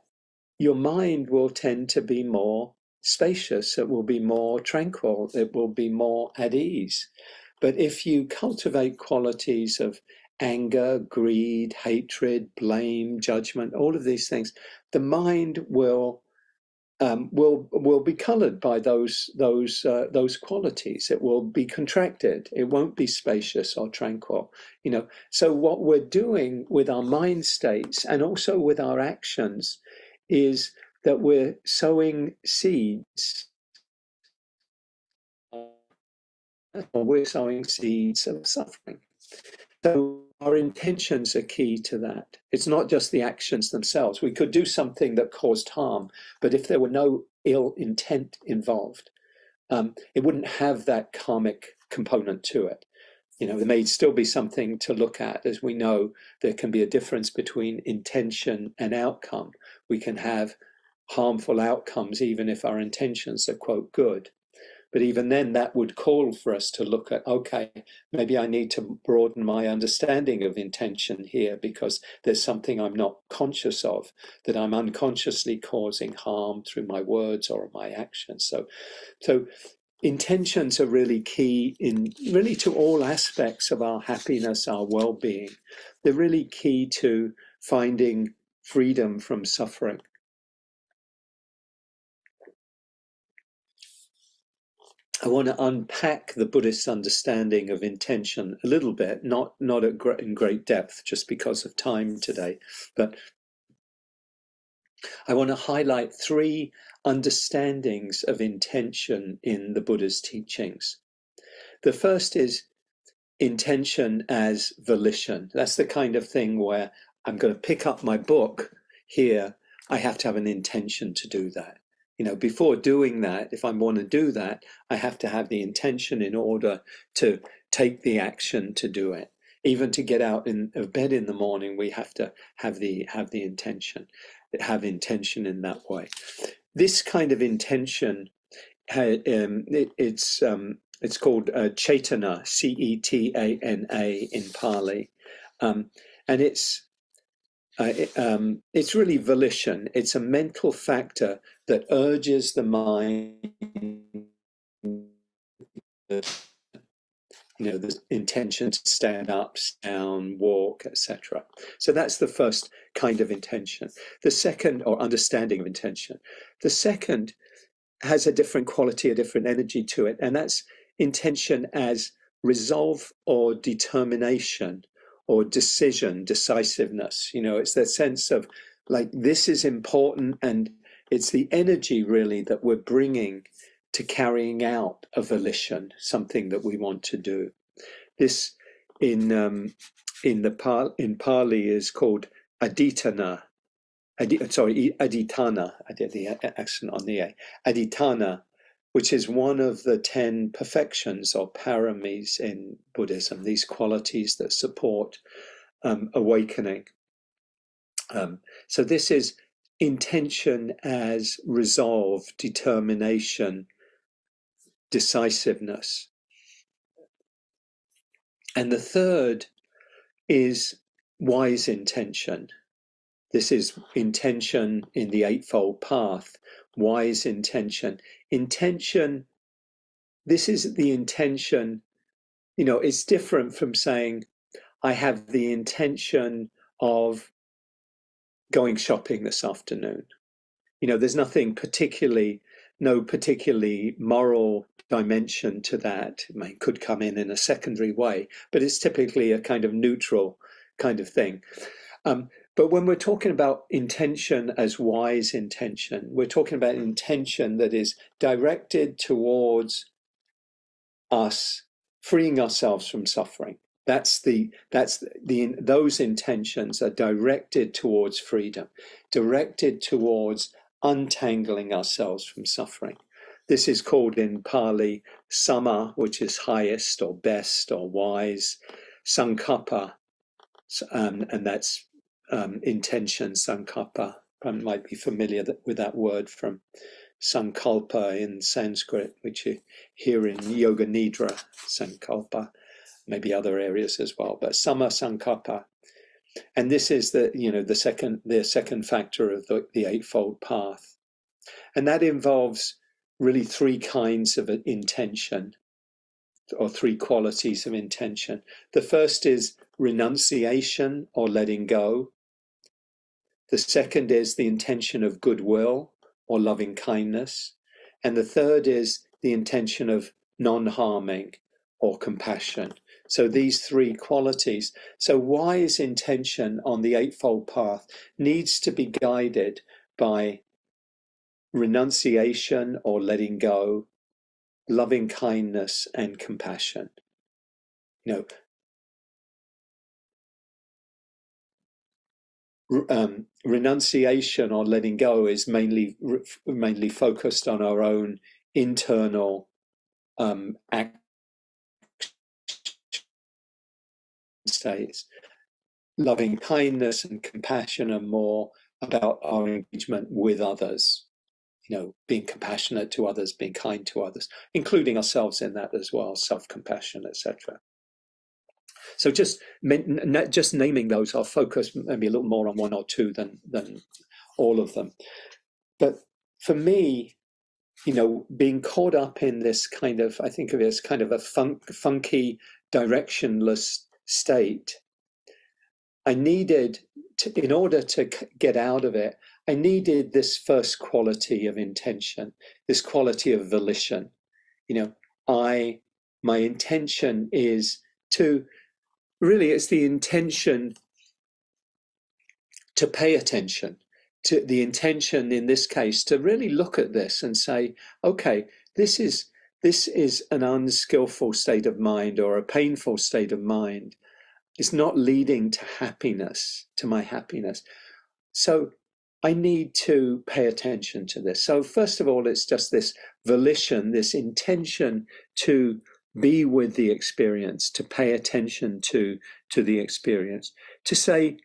your mind will tend to be more spacious, it will be more tranquil, it will be more at ease. But if you cultivate qualities of anger, greed, hatred, blame, judgment, all of these things, the mind will be coloured by those qualities. It will be contracted. It won't be spacious or tranquil. So what we're doing with our mind states and also with our actions is that we're sowing seeds. Or we're sowing seeds of suffering. So our intentions are key to that. It's not just the actions themselves. We could do something that caused harm, but if there were no ill intent involved, it wouldn't have that karmic component to it. There may still be something to look at. As we know, there can be a difference between intention and outcome. We can have harmful outcomes even if our intentions are, quote, good. But even then, that would call for us to look at, okay, maybe I need to broaden my understanding of intention here, because there's something I'm not conscious of, that I'm unconsciously causing harm through my words or my actions. So intentions are really key to all aspects of our happiness, our well-being. They're really key to finding freedom from suffering. I want to unpack the Buddhist understanding of intention a little bit, not in great depth, just because of time today, but I want to highlight 3 understandings of intention in the Buddha's teachings. The first is intention as volition. That's the kind of thing where I'm going to pick up my book here. I have to have an intention to do that. Before doing that, if I want to do that, I have to have the intention in order to take the action to do it. Even to get out of bed in the morning, we have to have the intention in that way. This kind of intention, it's called cetana, cetana in Pali, and it's really volition. It's a mental factor that urges the mind, the intention to stand up, down, walk, etc. So that's the first kind of intention. The second, or understanding of intention. The second has a different quality, a different energy to it, and that's intention as resolve or determination or decision, decisiveness. It's that sense of like, this is important, and it's the energy really that we're bringing to carrying out a volition, something that we want to do. This in Pali is called Aditthanna. Aditthanna. I did the accent on the A. Aditthanna, which is one of the 10 perfections or paramis in Buddhism. These qualities that support awakening. So this is intention as resolve, determination, decisiveness. And the third is wise intention. This is intention in the Eightfold Path, wise intention. Intention, this is the intention, it's different from saying, I have the intention of going shopping this afternoon. There's no particularly moral dimension to that. It could come in a secondary way, but it's typically a kind of neutral kind of thing. But when we're talking about intention as wise intention, we're talking about intention that is directed towards us freeing ourselves from suffering. Those intentions are directed towards freedom, directed towards untangling ourselves from suffering. This is called in Pali Samma, which is highest or best or wise, sankappa, and that's intention, sankappa. I might be familiar with that word from sankalpa in Sanskrit, which you hear in Yoga Nidra, sankalpa, maybe other areas as well, but Samma sankappa. And this is the second factor of the Eightfold Path. And that involves really 3 kinds of intention, or 3 qualities of intention. The first is renunciation or letting go. The second is the intention of goodwill or loving kindness. And the third is the intention of non-harming or compassion. So these 3 qualities. So wise intention on the Eightfold Path needs to be guided by renunciation or letting go, loving kindness and compassion. Renunciation or letting go is mainly focused on our own internal act states. Loving kindness and compassion are more about our engagement with others. being compassionate to others, being kind to others, including ourselves in that as well, self-compassion, etc. So just naming those, I'll focus maybe a little more on one or two than all of them. But for me, being caught up in this kind of, I think of it as kind of a funky, directionless state, I needed to, in order to get out of it, I needed this first quality of intention, this quality of volition. My intention is to, really, it's the intention to pay attention, to the intention in this case to really look at this and say, okay, this is an unskillful state of mind or a painful state of mind. It's not leading to happiness, to my happiness. So I need to pay attention to this. So first of all, it's just this volition, this intention to be with the experience, to pay attention to the experience, to say,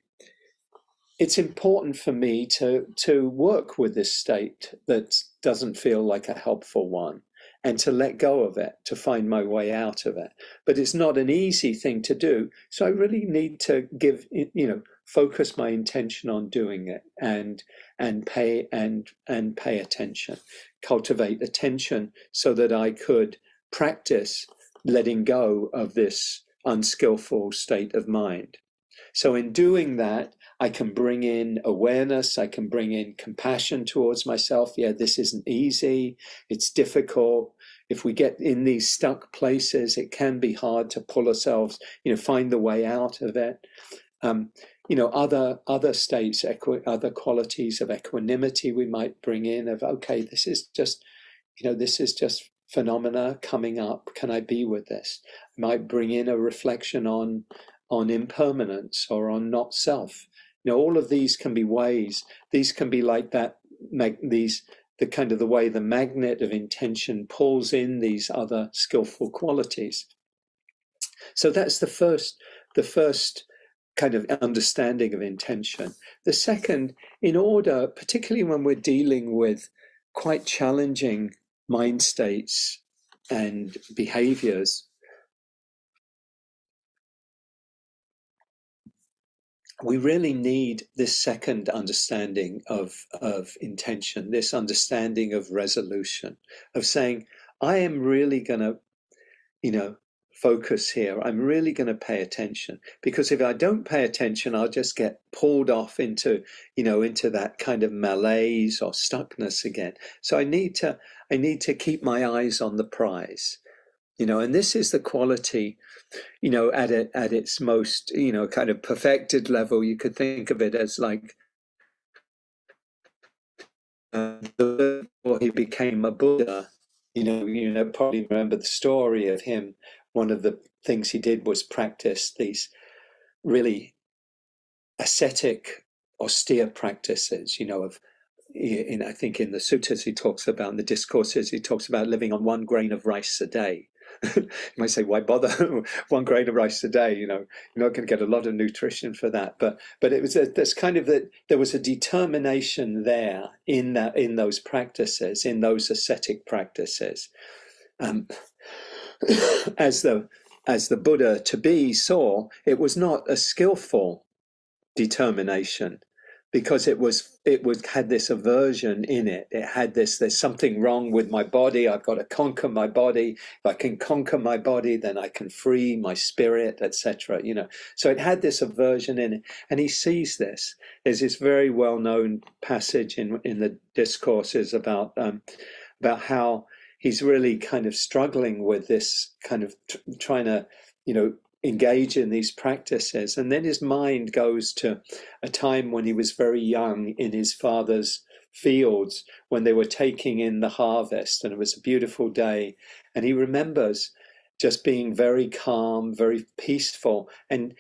it's important for me to work with this state that doesn't feel like a helpful one, and to let go of it, to find my way out of it. But it's not an easy thing to do. So I really need to focus my intention on doing it and pay attention, cultivate attention so that I could practice letting go of this unskillful state of mind. So in doing that, I can bring in awareness, I can bring in compassion towards myself. Yeah, this isn't easy, it's difficult. If we get in these stuck places, it can be hard to pull ourselves, find the way out of it. Other states, other qualities of equanimity we might bring in of, okay, this is just phenomena coming up. Can I be with this? I might bring in a reflection on impermanence or on not self. All of these can be ways. These can be like that. The kind of the way the magnet of intention pulls in these other skillful qualities. So that's the first kind of understanding of intention. The second, in order, particularly when we're dealing with quite challenging mind states and behaviors, we really need this second understanding of intention, this understanding of resolution, of saying, I am really going to, focus here. I'm really going to pay attention, because if I don't pay attention, I'll just get pulled off into that kind of malaise or stuckness again. So I need to keep my eyes on the prize, and this is the quality, at its most, kind of perfected level. You could think of it as like before he became a Buddha. Probably remember the story of him. One of the things he did was practice these really ascetic, austere practices. I think in the suttas he talks about, in the discourses he talks about living on 1 grain of rice a day. You might say, why bother? 1 grain of rice a day, you're not going to get a lot of nutrition for that. But it was this kind of that there was a determination there in those practices, in those ascetic practices. As the Buddha to be saw, it was not a skillful determination, because it had this aversion in it. It had this, there's something wrong with my body. I've got to conquer my body. If I can conquer my body, then I can free my spirit, etc. So it had this aversion in it, and he sees this. There's this very well-known passage in the discourses about how he's really kind of struggling with this kind of trying to, engage in these practices. And then his mind goes to a time when he was very young in his father's fields, when they were taking in the harvest, and it was a beautiful day. And he remembers just being very calm, very peaceful, and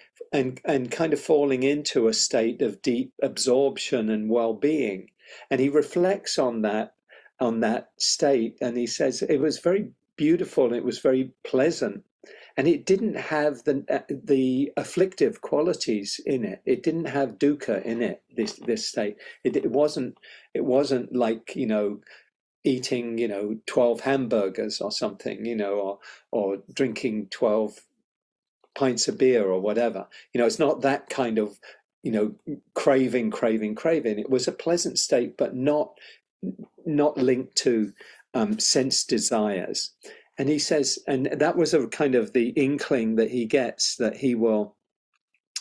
kind of falling into a state of deep absorption and well-being. And he reflects on that state, and he says it was very beautiful, it was very pleasant, and it didn't have the afflictive qualities in it. It didn't have dukkha in it. This state. It wasn't like eating, 12 hamburgers or something, or drinking 12 pints of beer or whatever. It's not that kind of, craving. It was a pleasant state, but not linked to sense desires. And he says, and that was a kind of the inkling that he gets, that he will,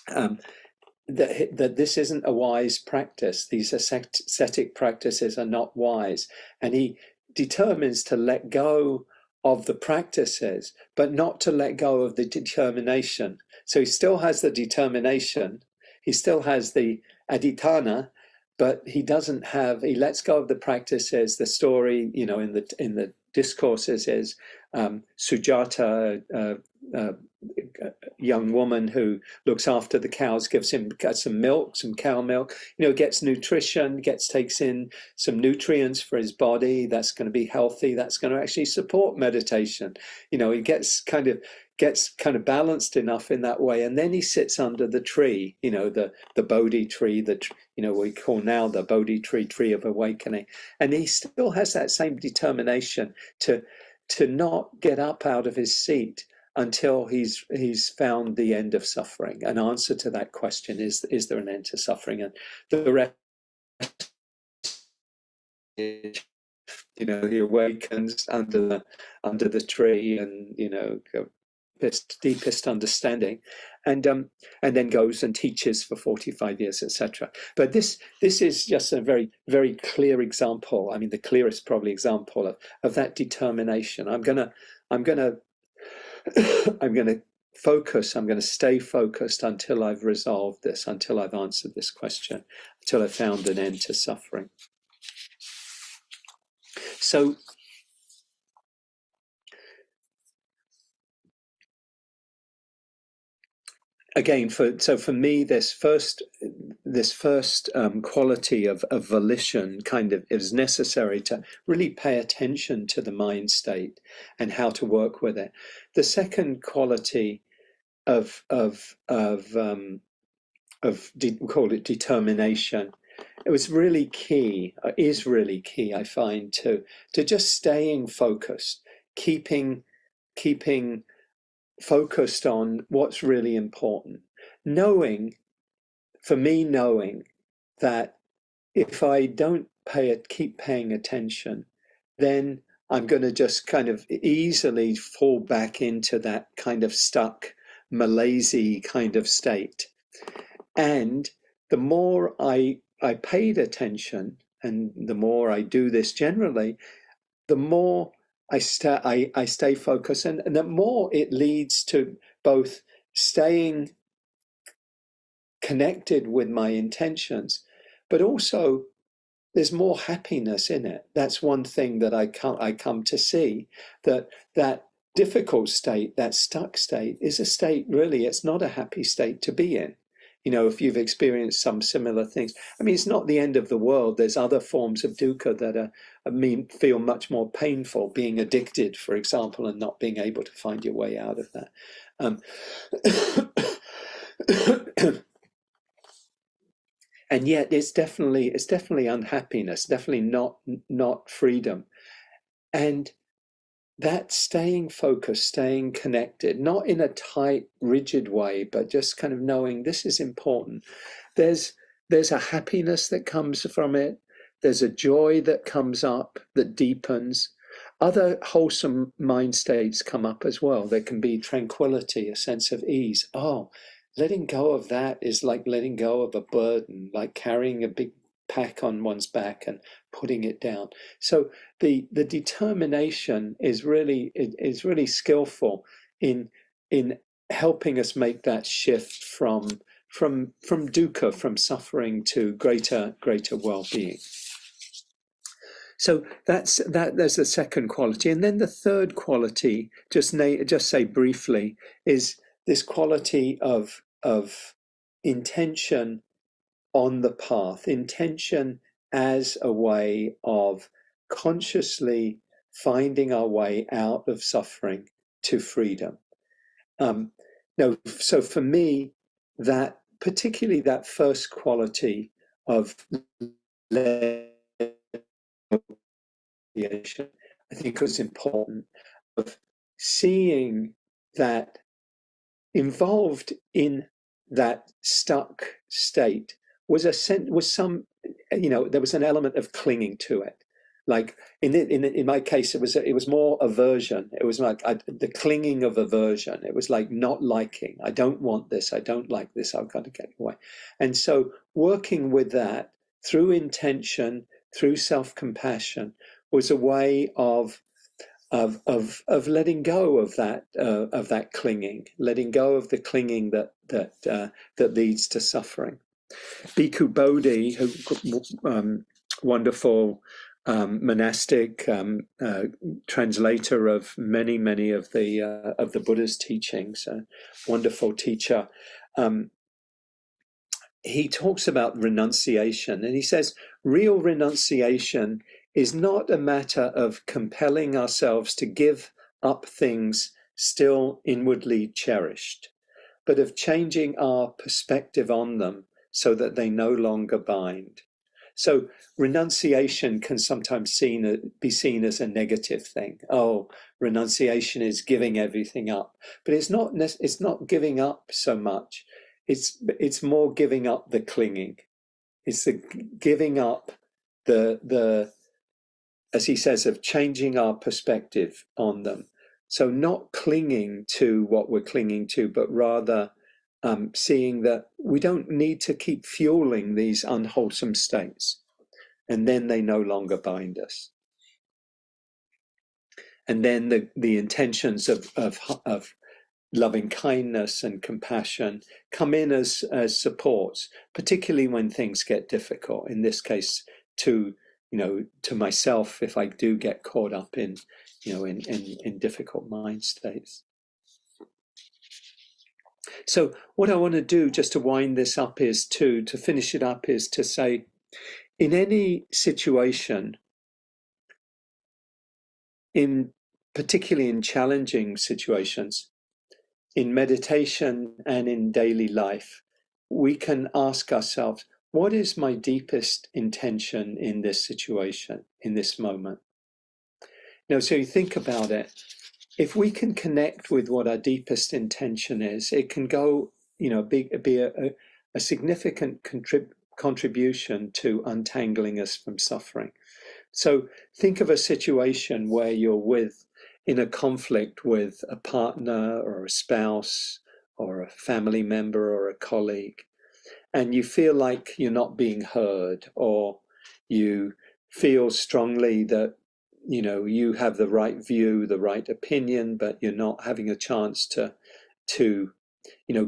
that this isn't a wise practice. These ascetic practices are not wise. And he determines to let go of the practices, but not to let go of the determination. So he still has the determination, he still has the Aditthanna, but he lets go of the practices. The story, in the discourses is Sujata, young woman who looks after the cows, gives him some milk, some cow milk, gets nutrition, takes in some nutrients for his body. That's going to be healthy. That's going to actually support meditation. He gets kind of balanced enough in that way. And then he sits under the tree, the Bodhi tree, that, we call now the Bodhi tree of awakening. And he still has that same determination to not get up out of his seat until he's found the end of suffering. An answer to that question is there an end to suffering? And the rest, he awakens under the tree, and deepest understanding, and then goes and teaches for 45 years, etc. But this is just a very, very clear example. I mean, the clearest probably example of that determination. I'm gonna focus. I'm going to stay focused until I've resolved this, until I've answered this question, until I've found an end to suffering. So again, for me, this first quality of volition kind of is necessary to really pay attention to the mind state and how to work with it. The second quality of we call it determination. It was really key, is really key, I find, to just staying focused, keeping focused on what's really important. Knowing that if I don't keep paying attention, then I'm going to just kind of easily fall back into that kind of stuck, malaise kind of state. And the more I paid attention, and the more I do this generally, the more I stay focused, and the more it leads to both staying connected with my intentions, but also there's more happiness in it. That's one thing that I come to see, that difficult state, that stuck state, is a state, really, it's not a happy state to be in. If you've experienced some similar things, I mean, it's not the end of the world. There's other forms of dukkha that feel much more painful, being addicted, for example, and not being able to find your way out of that. And yet it's definitely unhappiness, definitely not freedom. And that staying focused, staying connected, not in a tight, rigid way, but just kind of knowing this is important. There's a happiness that comes from it. There's a joy that comes up, that deepens. Other wholesome mind states come up as well. There can be tranquility, a sense of ease. Oh, letting go of that is like letting go of a burden, like carrying a big pack on one's back and putting it down. So the determination is really skillful in helping us make that shift from dukkha, from suffering, to greater well-being. So there's the second quality, and then the third quality, just say briefly, is this quality of intention on the path, intention as a way of consciously finding our way out of suffering to freedom. So for me, that particularly that first quality of renunciation, I think was important, of seeing that involved in that stuck state was some, there was an element of clinging to it. Like in my case, it was more aversion. It was like the clinging of aversion. It was like not liking. I don't want this. I don't like this. I've got to get away. And so working with that through intention, through self-compassion, was a way of letting go of that clinging, letting go of the clinging that leads to suffering. Bhikkhu Bodhi, who wonderful monastic translator of many of the Buddha's teachings, a wonderful teacher. He talks about renunciation, and he says real renunciation is not a matter of compelling ourselves to give up things still inwardly cherished, but of changing our perspective on them so that they no longer bind. So renunciation can sometimes be seen as a negative thing. Oh, renunciation is giving everything up. But it's not giving up so much. It's more giving up the clinging. It's the giving up the as he says, of changing our perspective on them. So not clinging to what we're clinging to, but rather seeing that we don't need to keep fueling these unwholesome states, and then they no longer bind us. And then the intentions of loving kindness and compassion come in as supports, particularly when things get difficult. In this case, to myself, if I do get caught up in difficult mind states. So what I want to do, just to wind this up, is to finish it up, is to say, in any situation, particularly in challenging situations, in meditation and in daily life, we can ask ourselves, what is my deepest intention in this situation, in this moment? So you think about it. If we can connect with what our deepest intention is, it can go, be a significant contribution to untangling us from suffering. So think of a situation where you're in a conflict with a partner or a spouse or a family member or a colleague, and you feel like you're not being heard, or you feel strongly that you have the right view, the right opinion, but you're not having a chance to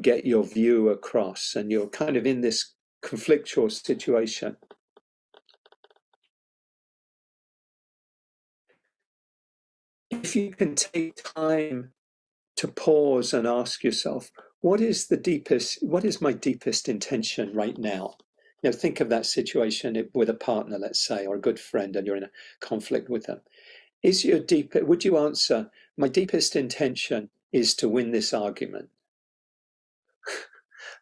get your view across, and you're kind of in this conflictual situation. If you can take time to pause and ask yourself, what is my deepest intention right now? Think of that situation with a partner, let's say, or a good friend, and you're in a conflict with them. Would you answer, my deepest intention is to win this argument?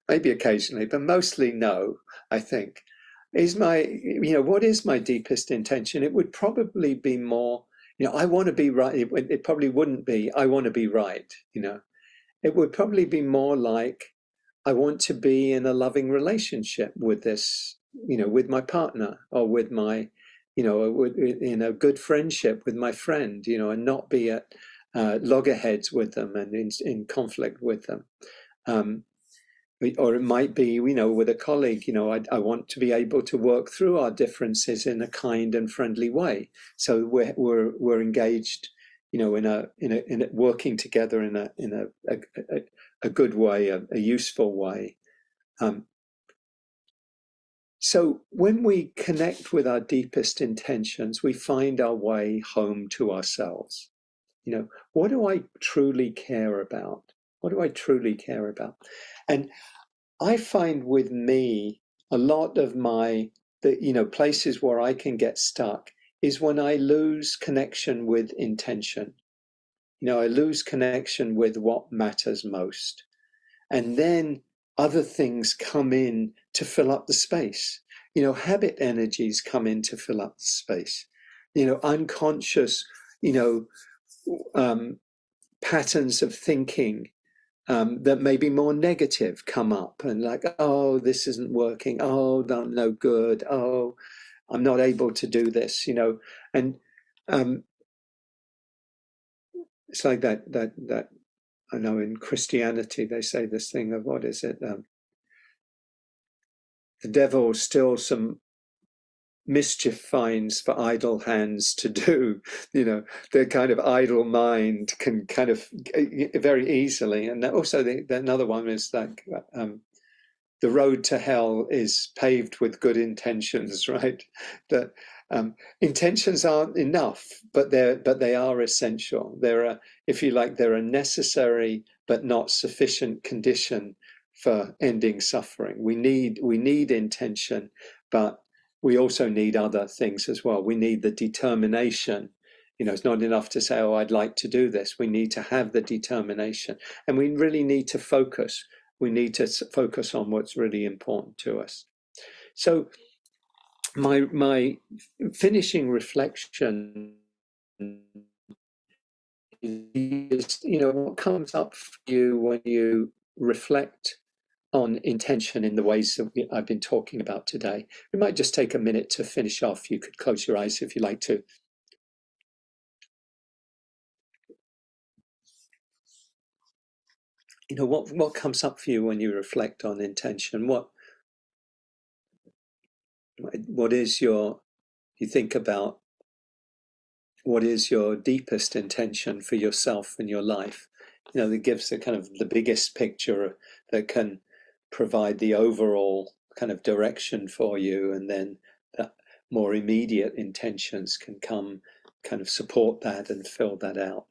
Maybe occasionally, but mostly no, I think. What is my deepest intention? It would probably be more, I want to be right. It probably wouldn't be, I want to be right, It would probably be more like, I want to be in a loving relationship with this, with my partner, or with my, in a good friendship with my friend, and not be at loggerheads with them and in conflict with them. Or it might be, with a colleague, I want to be able to work through our differences in a kind and friendly way. So we're engaged, in a working together in a good way, a useful way. So when we connect with our deepest intentions, we find our way home to ourselves. What do I truly care about? What do I truly care about? And I find with me, a lot of places where I can get stuck is when I lose connection with intention. I lose connection with what matters most. And then other things come in to fill up the space. Habit energies come in to fill up the space. unconscious, patterns of thinking that may be more negative come up, and like, oh, this isn't working, oh, I'm no good, oh, I'm not able to do this, and it's like that I know in Christianity they say this thing of, what is it, the devil still some mischief finds for idle hands to do. The kind of idle mind can kind of very easily. And also another one is like the road to hell is paved with good intentions, right? That intentions aren't enough, but they are essential. If you like, they're a necessary but not sufficient condition for ending suffering. We need intention, but we also need other things as well. We need the determination. It's not enough to say, oh, I'd like to do this. We need to have the determination, and we really need to focus. We need to focus on what's really important to us. So my finishing reflection is, what comes up for you when you reflect on intention in the ways that I've been talking about today. We might just take a minute to finish off. You could close your eyes if you like to. What comes up for you when you reflect on intention? What is you think about what is your deepest intention for yourself and your life? That gives the kind of the biggest picture that can provide the overall kind of direction for you, and then the more immediate intentions can come kind of support that and fill that out.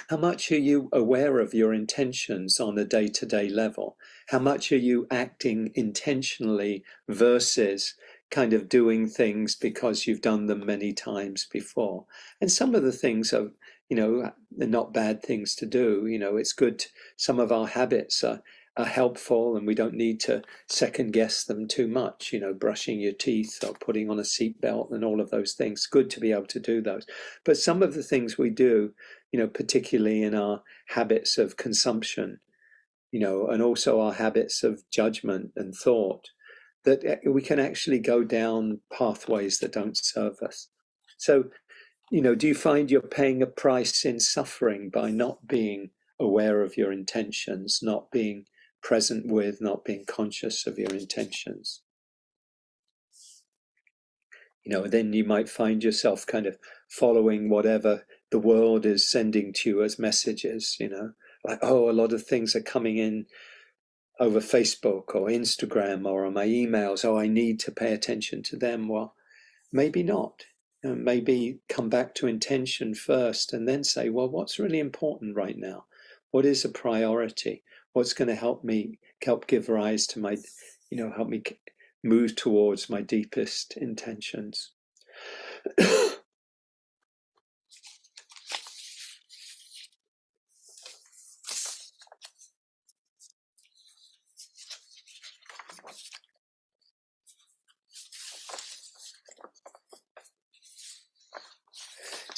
How much are you aware of your intentions on a day-to-day level? How much are you acting intentionally versus kind of doing things because you've done them many times before? And some of the things are, they're not bad things to do. It's good. Some of our habits are helpful, and we don't need to second guess them too much. Brushing your teeth or putting on a seatbelt and all of those things. Good to be able to do those. But some of the things we do, particularly in our habits of consumption, and also our habits of judgment and thought, that we can actually go down pathways that don't serve us. So, do you find you're paying a price in suffering by not being aware of your intentions, not being present with, not being conscious of your intentions? Then you might find yourself kind of following whatever the world is sending to you as messages, like, oh, a lot of things are coming in over Facebook or Instagram or on my emails. Oh, I need to pay attention to them. Well, maybe not. Maybe come back to intention first, and then say, well, what's really important right now? What is a priority? What's going to help give rise to my, help me move towards my deepest intentions?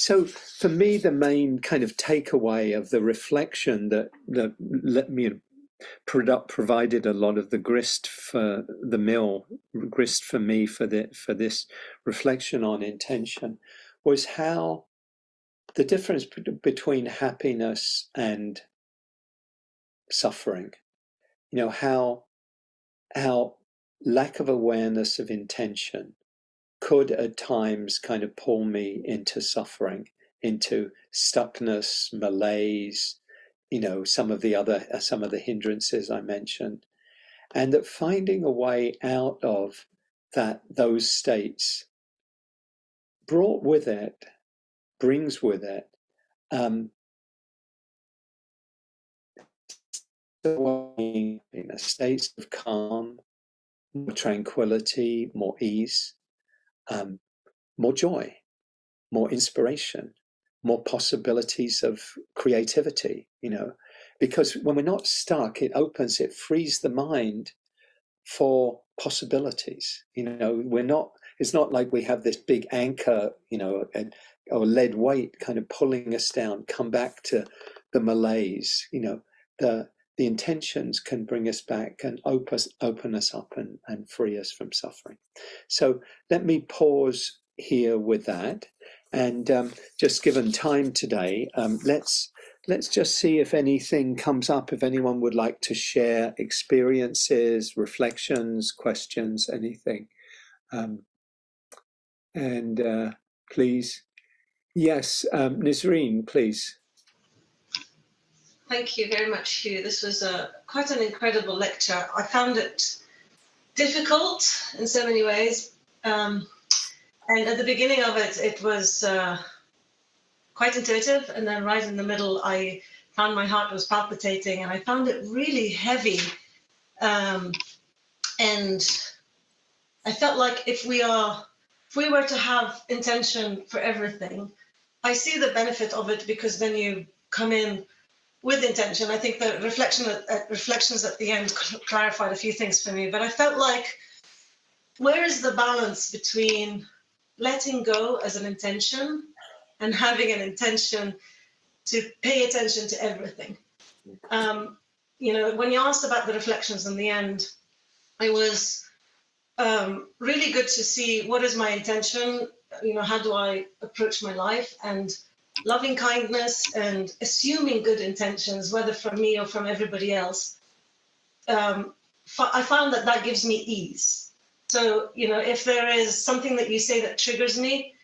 So for me, the main kind of takeaway of the reflection that let me provided a lot of the grist for me for this reflection on intention, was how the difference between happiness and suffering, how lack of awareness of intention could at times kind of pull me into suffering, into stuckness, malaise, some of the hindrances I mentioned, and that finding a way out of those states brings with it states of calm, more tranquility, more ease, more joy, more inspiration, more possibilities of creativity, because when we're not stuck, it frees the mind for possibilities. We're not it's not like we have this big anchor, or lead weight kind of pulling us down. Come back to the malaise. The intentions can bring us back and open us up and free us from suffering. So let me pause here with that, and just given time today, let's just see if anything comes up, if anyone would like to share experiences, reflections, questions, anything. Please. Yes, Nisreen, please. Thank you very much, Hugh. This was quite an incredible lecture. I found it difficult in so many ways. And at the beginning of it, it was quite intuitive. And then right in the middle, I found my heart was palpitating, and I found it really heavy. And I felt like if we were to have intention for everything, I see the benefit of it, because then you come in with intention. I think the reflections at the end clarified a few things for me, but I felt like, where is the balance between letting go as an intention and having an intention to pay attention to everything? When you asked about the reflections in the end, it was really good to see what is my intention, how do I approach my life, and loving kindness and assuming good intentions, whether from me or from everybody else. I found that gives me ease. So, if there is something that you say that triggers me,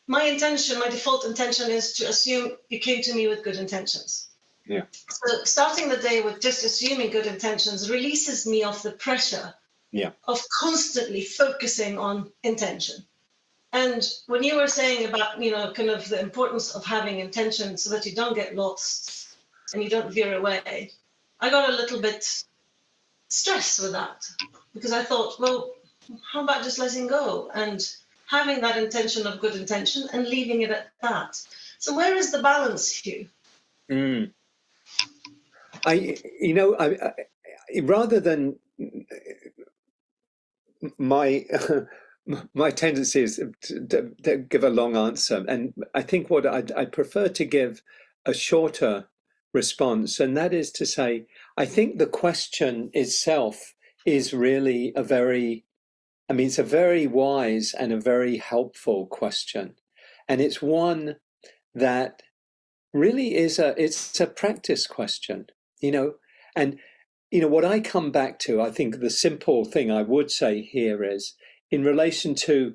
my default intention is to assume you came to me with good intentions. Yeah. So starting the day with just assuming good intentions releases me of the pressure of constantly focusing on intention. And when you were saying about, kind of the importance of having intention so that you don't get lost and you don't veer away, I got a little bit stressed with that, because I thought, well, how about just letting go and having that intention of good intention and leaving it at that? So where is the balance, Hugh? I rather than my tendency is to give a long answer, and I think what I prefer to give a shorter response, and that is to say, I think the question itself is really it's a very wise and a very helpful question, and it's one that really it's a practice question, and what I come back to, I think the simple thing I would say here is, in relation to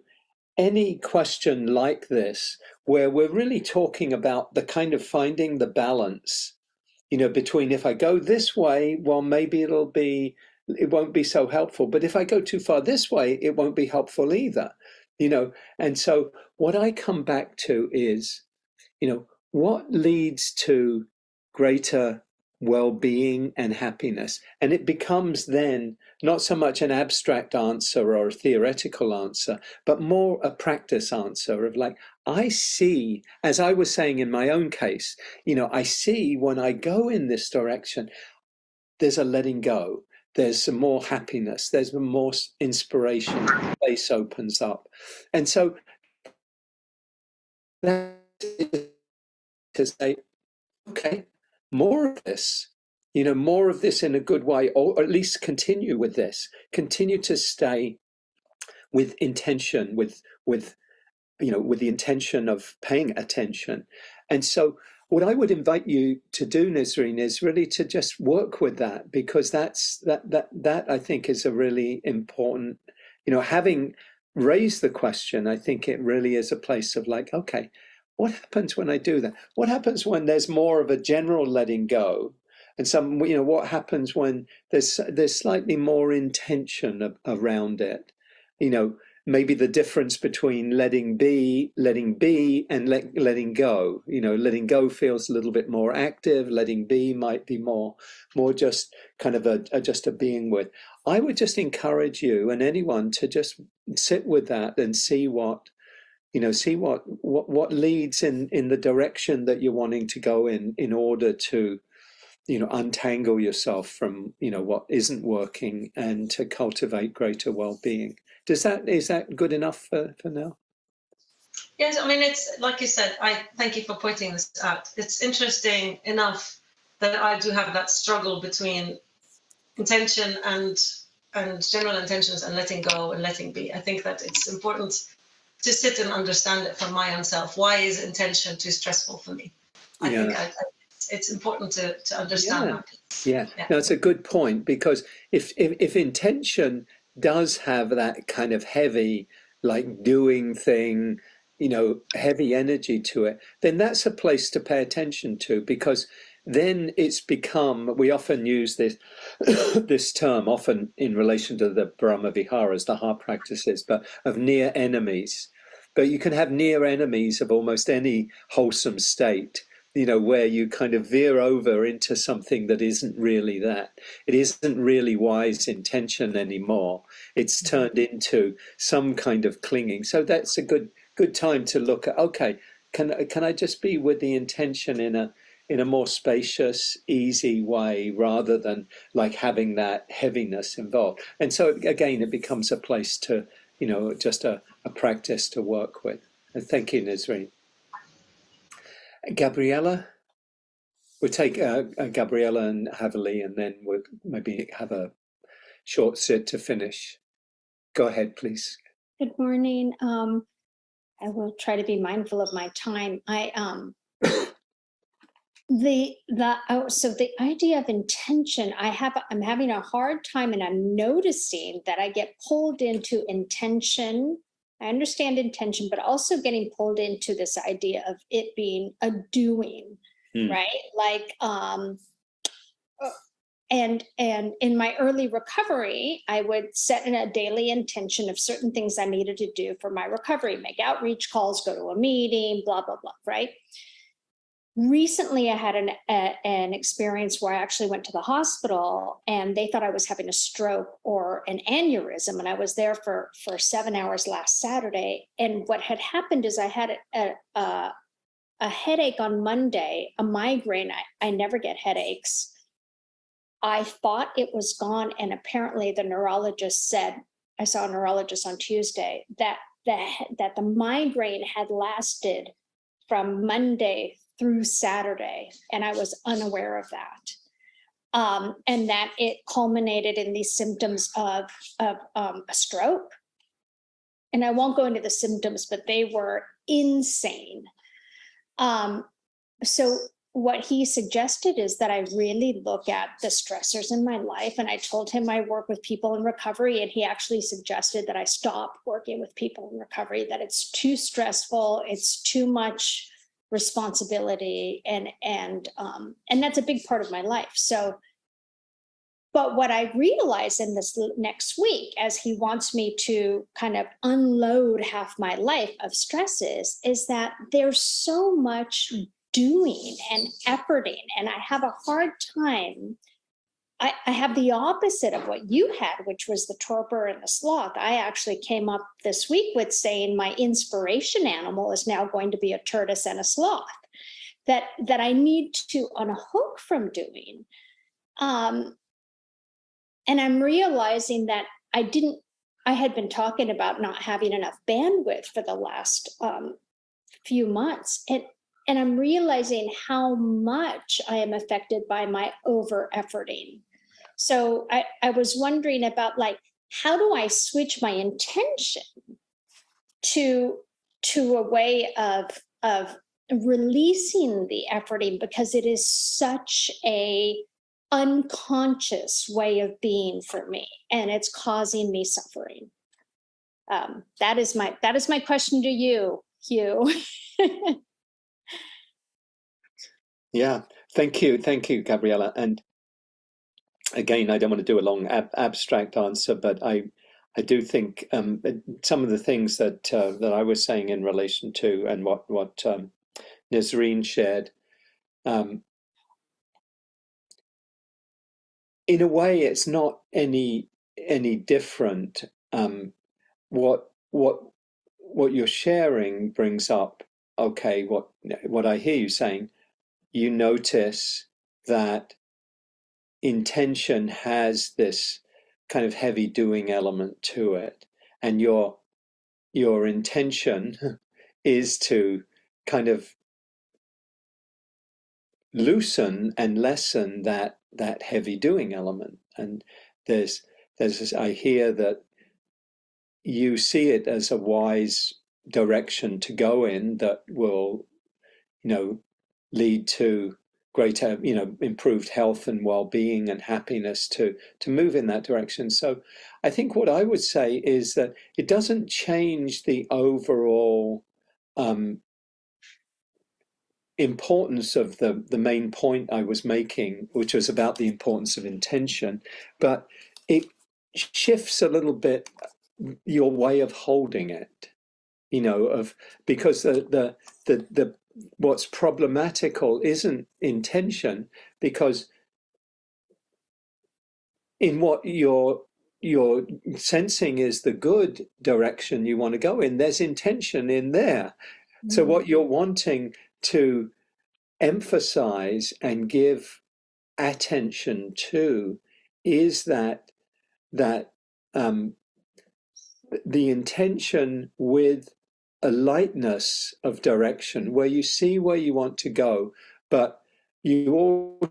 any question like this, where we're really talking about the kind of finding the balance, between, if I go this way, well, maybe it won't be so helpful. But if I go too far this way, it won't be helpful either, And so what I come back to is, what leads to greater well-being and happiness? And it becomes then not so much an abstract answer or a theoretical answer, but more a practice answer of, like, I see, as I was saying in my own case, I see when I go in this direction, there's a letting go, there's some more happiness, there's more inspiration, space opens up. And so that is to say, okay, more of this, more of this in a good way, or at least continue with this, continue to stay with intention, with the intention of paying attention. And so what I would invite you to do, Nisreen, is really to just work with that, because that I think is a really important, having raised the question, I think it really is a place of, like, okay, what happens when I do that? What happens when there's more of a general letting go? And what happens when there's slightly more intention around it? Maybe the difference between letting be, and letting go. Letting go feels a little bit more active. Letting be might be more just kind of just a being with. I would just encourage you and anyone to just sit with that and see what leads in the direction that you're wanting to go in order to, untangle yourself from, what isn't working, and to cultivate greater well-being. is that good enough for now? Yes, I mean, it's like you said, I thank you for pointing this out. It's interesting enough that I do have that struggle between intention and general intentions and letting go and letting be. I think that it's important to sit and understand it for my own self. Why is intention too stressful for me? I think it's important to understand that. Yeah, no, it's a good point, because if intention does have that kind of heavy, like doing thing, heavy energy to it, then that's a place to pay attention to, because then it's become, we often use this this term, often in relation to the Brahma Viharas, the heart practices, but of near enemies. But you can have near enemies of almost any wholesome state, where you kind of veer over into something that isn't really that. It isn't really wise intention anymore. It's turned into some kind of clinging. So that's a good time to look at, okay, can I just be with the intention in a more spacious, easy way, rather than like having that heaviness involved. And so again, it becomes a place to, just a practice to work with. And thank you, Nazreen. Gabriella? We'll take Gabriella and Havali, and then we'll maybe have a short sit to finish. Go ahead, please. Good morning. I will try to be mindful of my time. So the idea of intention, I'm having a hard time, and I'm noticing that I get pulled into intention. I understand intention, but also getting pulled into this idea of it being a doing, right? Like, and in my early recovery, I would set in a daily intention of certain things I needed to do for my recovery, make outreach calls, go to a meeting, blah, blah, blah, right? Recently, I had an experience where I actually went to the hospital, and they thought I was having a stroke or an aneurysm. And I was there for 7 hours last Saturday. And what had happened is I had a headache on Monday, a migraine. I never get headaches. I thought it was gone. And apparently the neurologist said, I saw a neurologist on Tuesday, that the migraine had lasted from Monday through Saturday, and I was unaware of that. And that it culminated in these symptoms of a stroke. And I won't go into the symptoms, but they were insane. So what he suggested is that I really look at the stressors in my life. And I told him I work with people in recovery, and he actually suggested that I stop working with people in recovery, that it's too stressful, it's too much responsibility, and that's a big part of my life. So, but what I realized in this next week, as he wants me to kind of unload half my life of stresses, is that there's so much doing and efforting, and I have a hard time. I have the opposite of what you had, which was the torpor and the sloth. I actually came up this week with saying my inspiration animal is now going to be a tortoise and a sloth, that I need to unhook from doing. And I'm realizing that I had been talking about not having enough bandwidth for the last few months. And I'm realizing how much I am affected by my over-efforting. So I was wondering about, like, how do I switch my intention to a way of releasing the efforting, because it is such a unconscious way of being for me, and it's causing me suffering. That is my question to you, Hugh. Yeah, thank you, Gabriella. And again, I don't want to do a long abstract answer, but I do think some of the things that I was saying in relation to, and what Nazreen shared, in a way, it's not any different. What you're sharing brings up, okay, what I hear you saying. You notice that intention has this kind of heavy doing element to it, and your intention is to kind of loosen and lessen that heavy doing element. And there's this, I hear that you see it as a wise direction to go in that will, lead to greater, improved health and well-being and happiness to move in that direction. So I think what I would say is that it doesn't change the overall importance of the main point I was making, which was about the importance of intention, but it shifts a little bit your way of holding it, because the what's problematical isn't intention, because in what you're sensing is the good direction you want to go in, there's intention in there. Mm-hmm. So what you're wanting to emphasize and give attention to is that the intention with a lightness of direction, where you see where you want to go, but you also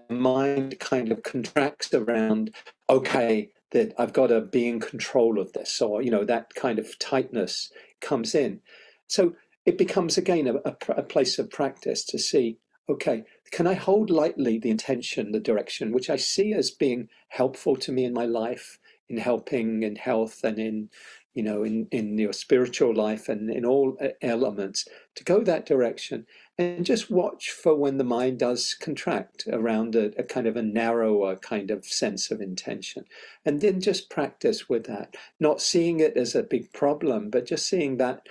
mind kind of contracts around, okay, that I've got to be in control of this, or that kind of tightness comes in. So it becomes again a place of practice to see, okay, can I hold lightly the intention, the direction, which I see as being helpful to me in my life, in helping in health and in your spiritual life and in all elements, to go that direction, and just watch for when the mind does contract around a kind of a narrower kind of sense of intention, and then just practice with that, not seeing it as a big problem, but just seeing that.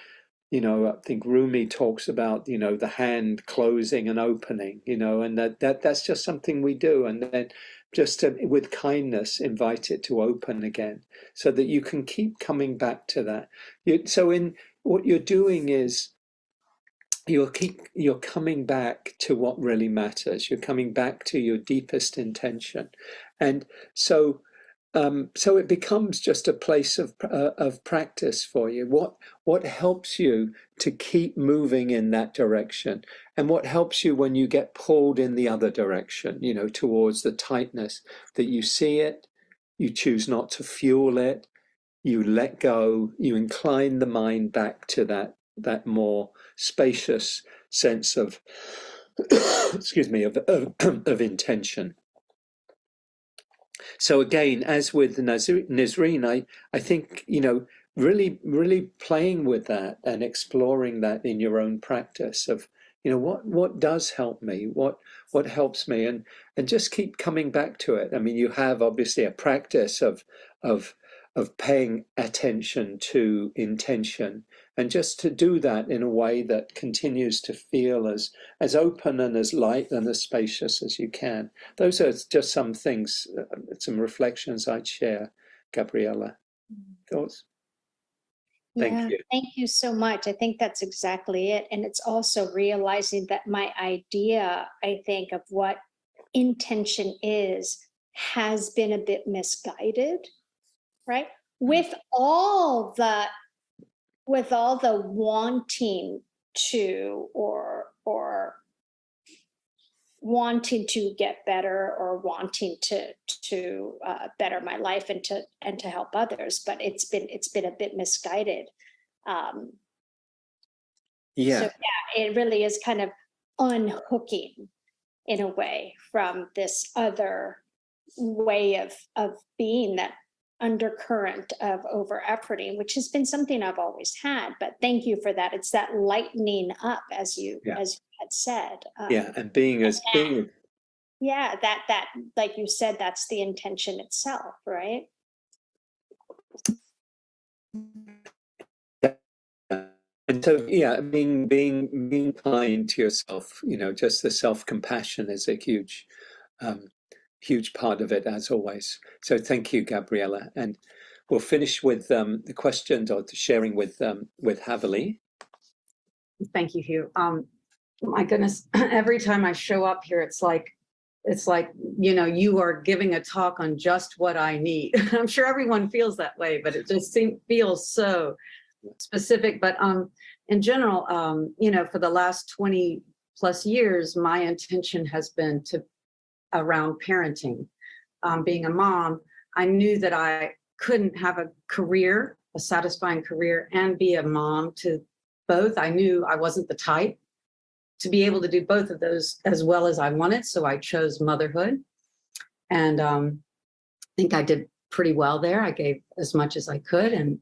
I think Rumi talks about, the hand closing and opening, and that's just something we do. And then just with kindness, invite it to open again, so that you can keep coming back to that. So in what you're doing is you're coming back to what really matters. You're coming back to your deepest intention. And so it becomes just a place of practice for you. What helps you to keep moving in that direction, and what helps you when you get pulled in the other direction, towards the tightness, that you see it, you choose not to fuel it, you let go, you incline the mind back to that more spacious sense of excuse me, of intention. So again, as with Nisreen, I think, really, really playing with that and exploring that in your own practice of, what does help me, what helps me, and just keep coming back to it. I mean, you have obviously a practice of paying attention to intention, and just to do that in a way that continues to feel as open and as light and as spacious as you can. Those are just some things, some reflections I'd share, Gabriella. Thoughts? Thank you. Thank you so much. I think that's exactly it. And it's also realizing that my idea, I think, of what intention is has been a bit misguided, right? With all the wanting to or wanting to get better, or wanting to better my life and to help others, but it's been a bit misguided. So it really is kind of unhooking in a way from this other way of being, that undercurrent of over efforting, which has been something I've always had. But thank you for that. It's that lightening up, as you had said. And being that like you said, that's the intention itself, right? And so, being kind to yourself, just the self-compassion is a huge part of it, as always. So thank you, Gabriella. And we'll finish with the questions or the sharing with Haveli. Thank you, Hugh. My goodness, every time I show up here, it's like it's like, you are giving a talk on just what I need. I'm sure everyone feels that way, but it just feels so specific. But in general, for the last 20 plus years, my intention has been around parenting. Being a mom, I knew that I couldn't have a satisfying career, and be a mom to both. I knew I wasn't the type to be able to do both of those as well as I wanted. So I chose motherhood. And I think I did pretty well there. I gave as much as I could. And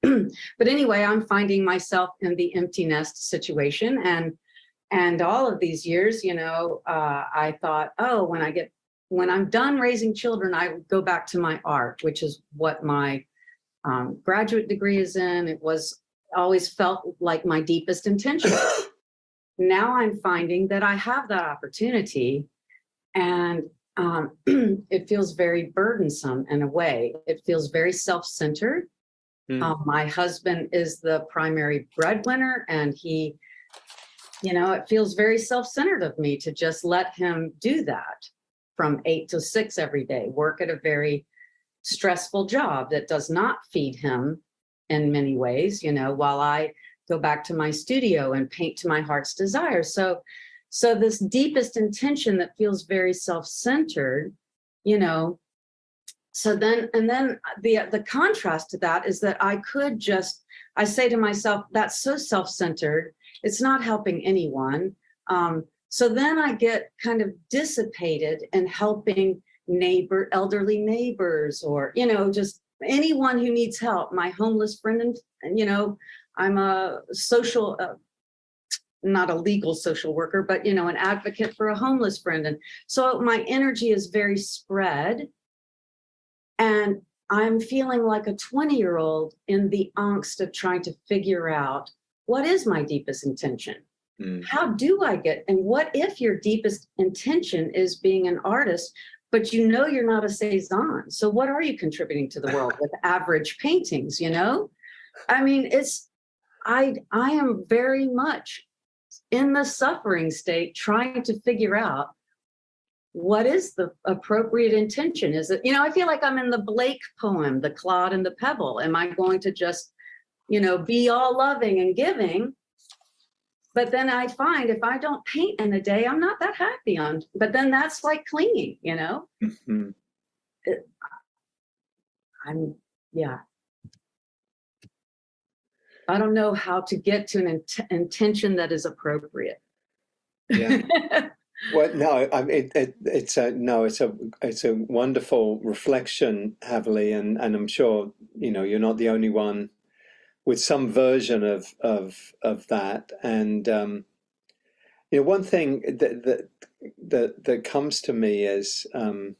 but anyway, I'm finding myself in the empty nest situation. And all of these years, I thought, when I'm done raising children, I would go back to my art, which is what my graduate degree is in. It was always felt like my deepest intention. Now I'm finding that I have that opportunity, and it feels very burdensome in a way. It feels very self-centered. My husband is the primary breadwinner, and he, it feels very self-centered of me to just let him do that from 8 to 6 every day, work at a very stressful job that does not feed him in many ways, while I go back to my studio and paint to my heart's desire. So this deepest intention that feels very self-centered, so then the contrast to that is that I say to myself, that's so self-centered, it's not helping anyone. So then I get kind of dissipated in helping elderly neighbors, or, just anyone who needs help, my homeless friend, and I'm a social, not a legal social worker, but, an advocate for a homeless friend. And so my energy is very spread, and I'm feeling like a 20-year-old in the angst of trying to figure out, what is my deepest intention? How do I and what if your deepest intention is being an artist, but you're not a Cezanne? So what are you contributing to the world with average paintings, I mean, I am very much in the suffering state, trying to figure out what is the appropriate intention. Is it, I feel like I'm in the Blake poem, The Clod and the Pebble. Am I going to just, be all loving and giving? But then I find if I don't paint in a day, I'm not that happy but then that's like clinging, Mm-hmm. I don't know how to get to an intention that is appropriate. Yeah. Well, no, I mean, it's a wonderful reflection, Havili, and I'm sure you're not the only one with some version of that. And one thing that comes to me is, I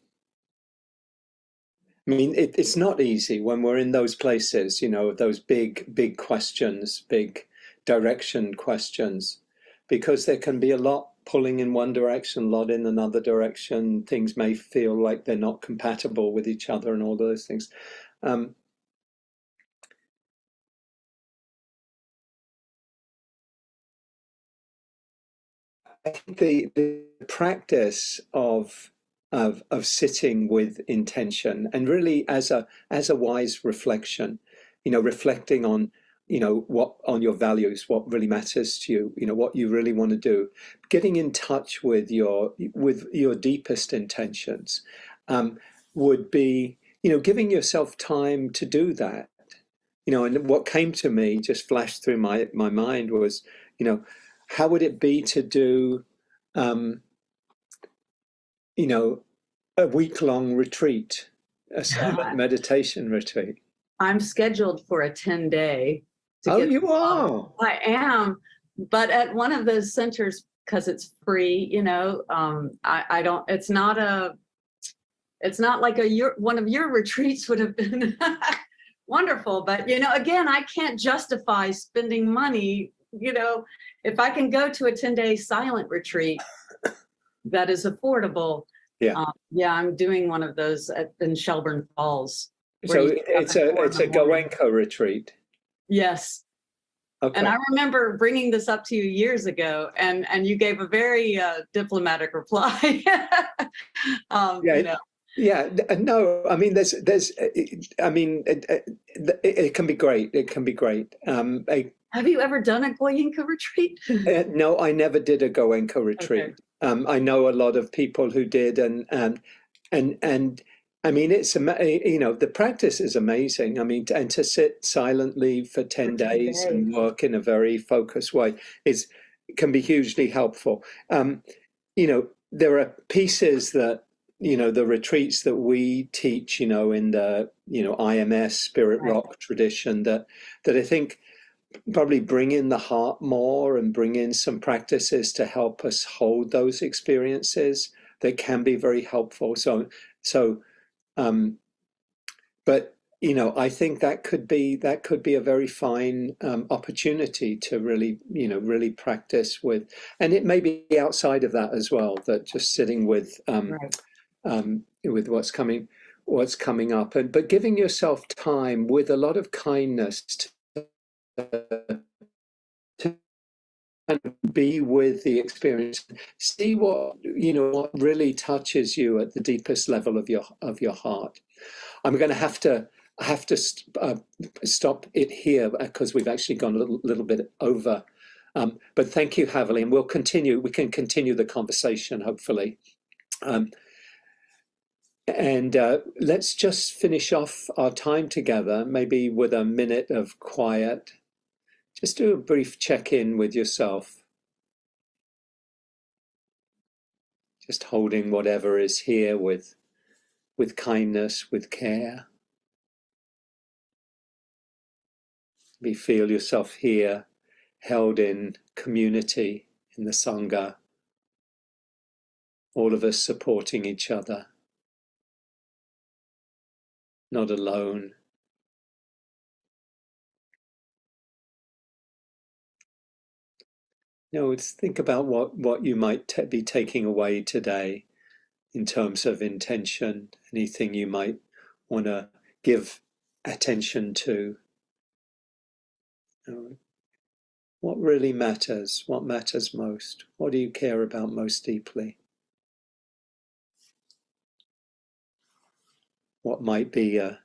mean, it's not easy when we're in those places, those big questions, big direction questions, because there can be a lot pulling in one direction, a lot in another direction. Things may feel like they're not compatible with each other and all those things. I think the practice of sitting with intention, and really as a wise reflection, reflecting on what on your values, what really matters to you, what you really want to do, getting in touch with your deepest intentions, would be giving yourself time to do that. And what came to me, just flashed through my mind, was how would it be to do a week-long retreat, a silent meditation retreat? I'm scheduled for a 10-day. Oh, you are? I am, but at one of those centers, because it's free, I don't, it's not like one of your retreats would have been wonderful, but again, I can't justify spending money, if I can go to a 10-day silent retreat that is affordable. Yeah. I'm doing one of those in Shelburne Falls. So it's a Goenka retreat. Yes. Okay. And I remember bringing this up to you years ago, and you gave a very diplomatic reply. You know. Yeah, no, I mean, I mean, it can be great. It can be great. Have you ever done a Goenka retreat? No, I never did a Goenka retreat. Okay. I know a lot of people who did, and I mean, it's you know, the practice is amazing. I mean, and to sit silently for 10 days and work in a very focused way can be hugely helpful. You know, there are pieces that, you know, the retreats that we teach, you know, in the, you know, IMS Spirit Rock tradition that I think probably bring in the heart more and bring in some practices to help us hold those experiences that can be very helpful. But you know, I think that could be a very fine opportunity to really, you know, really practice with, and it may be outside of that as well, that just sitting with what's coming up, but giving yourself time with a lot of kindness to be with the experience, see what, you know, what really touches you at the deepest level of your heart. I'm going to have to stop it here because we've actually gone a little bit over. But thank you, Haveli, and we can continue the conversation, hopefully. And let's just finish off our time together, maybe with a minute of quiet. Just do a brief check-in with yourself. Just holding whatever is here with kindness, with care. Maybe feel yourself here, held in community, in the Sangha. All of us supporting each other. Not alone. You know, think about what you might be taking away today in terms of intention, anything you might want to give attention to. You know, what really matters? What matters most? What do you care about most deeply? What might be a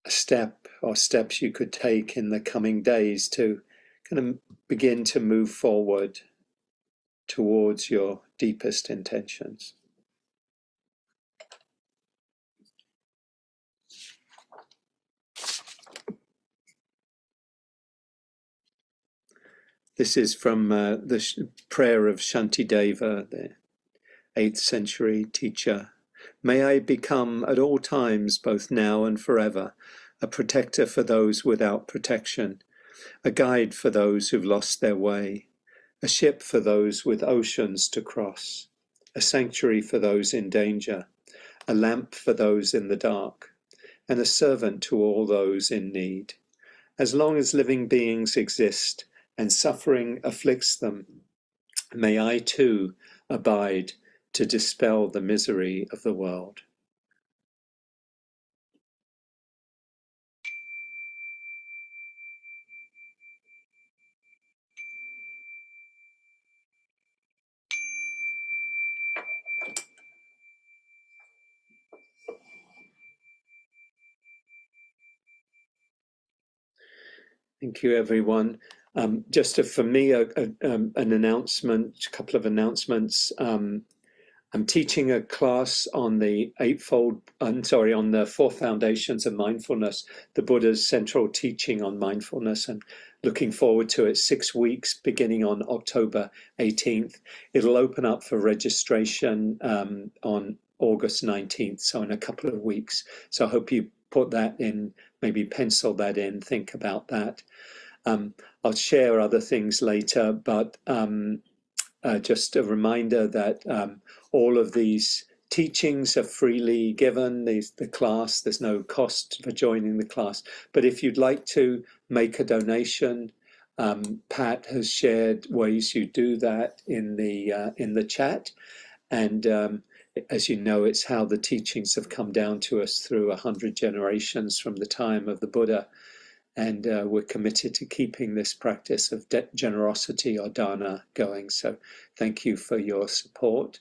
step or steps you could take in the coming days to kind of begin to move forward towards your deepest intentions. This is from the Prayer of Shantideva, the 8th century teacher. May I become at all times, both now and forever, a protector for those without protection, a guide for those who've lost their way, a ship for those with oceans to cross, a sanctuary for those in danger, a lamp for those in the dark, and a servant to all those in need. As long as living beings exist and suffering afflicts them, may I too abide to dispel the misery of the world. Thank you, everyone. Just for me, an announcement, a couple of announcements. I'm teaching a class on the on the 4 foundations of mindfulness, the Buddha's central teaching on mindfulness, and looking forward to it. 6 weeks, beginning on October 18th. It'll open up for registration on August 19th, so in a couple of weeks. So I hope you put that in, maybe pencil that in, think about that. I'll share other things later, but just a reminder that all of these teachings are freely given. The class, there's no cost for joining the class. But if you'd like to make a donation, Pat has shared ways you do that in the chat. And as you know, it's how the teachings have come down to us through 100 generations from the time of the Buddha. And we're committed to keeping this practice of generosity or dana going. So thank you for your support.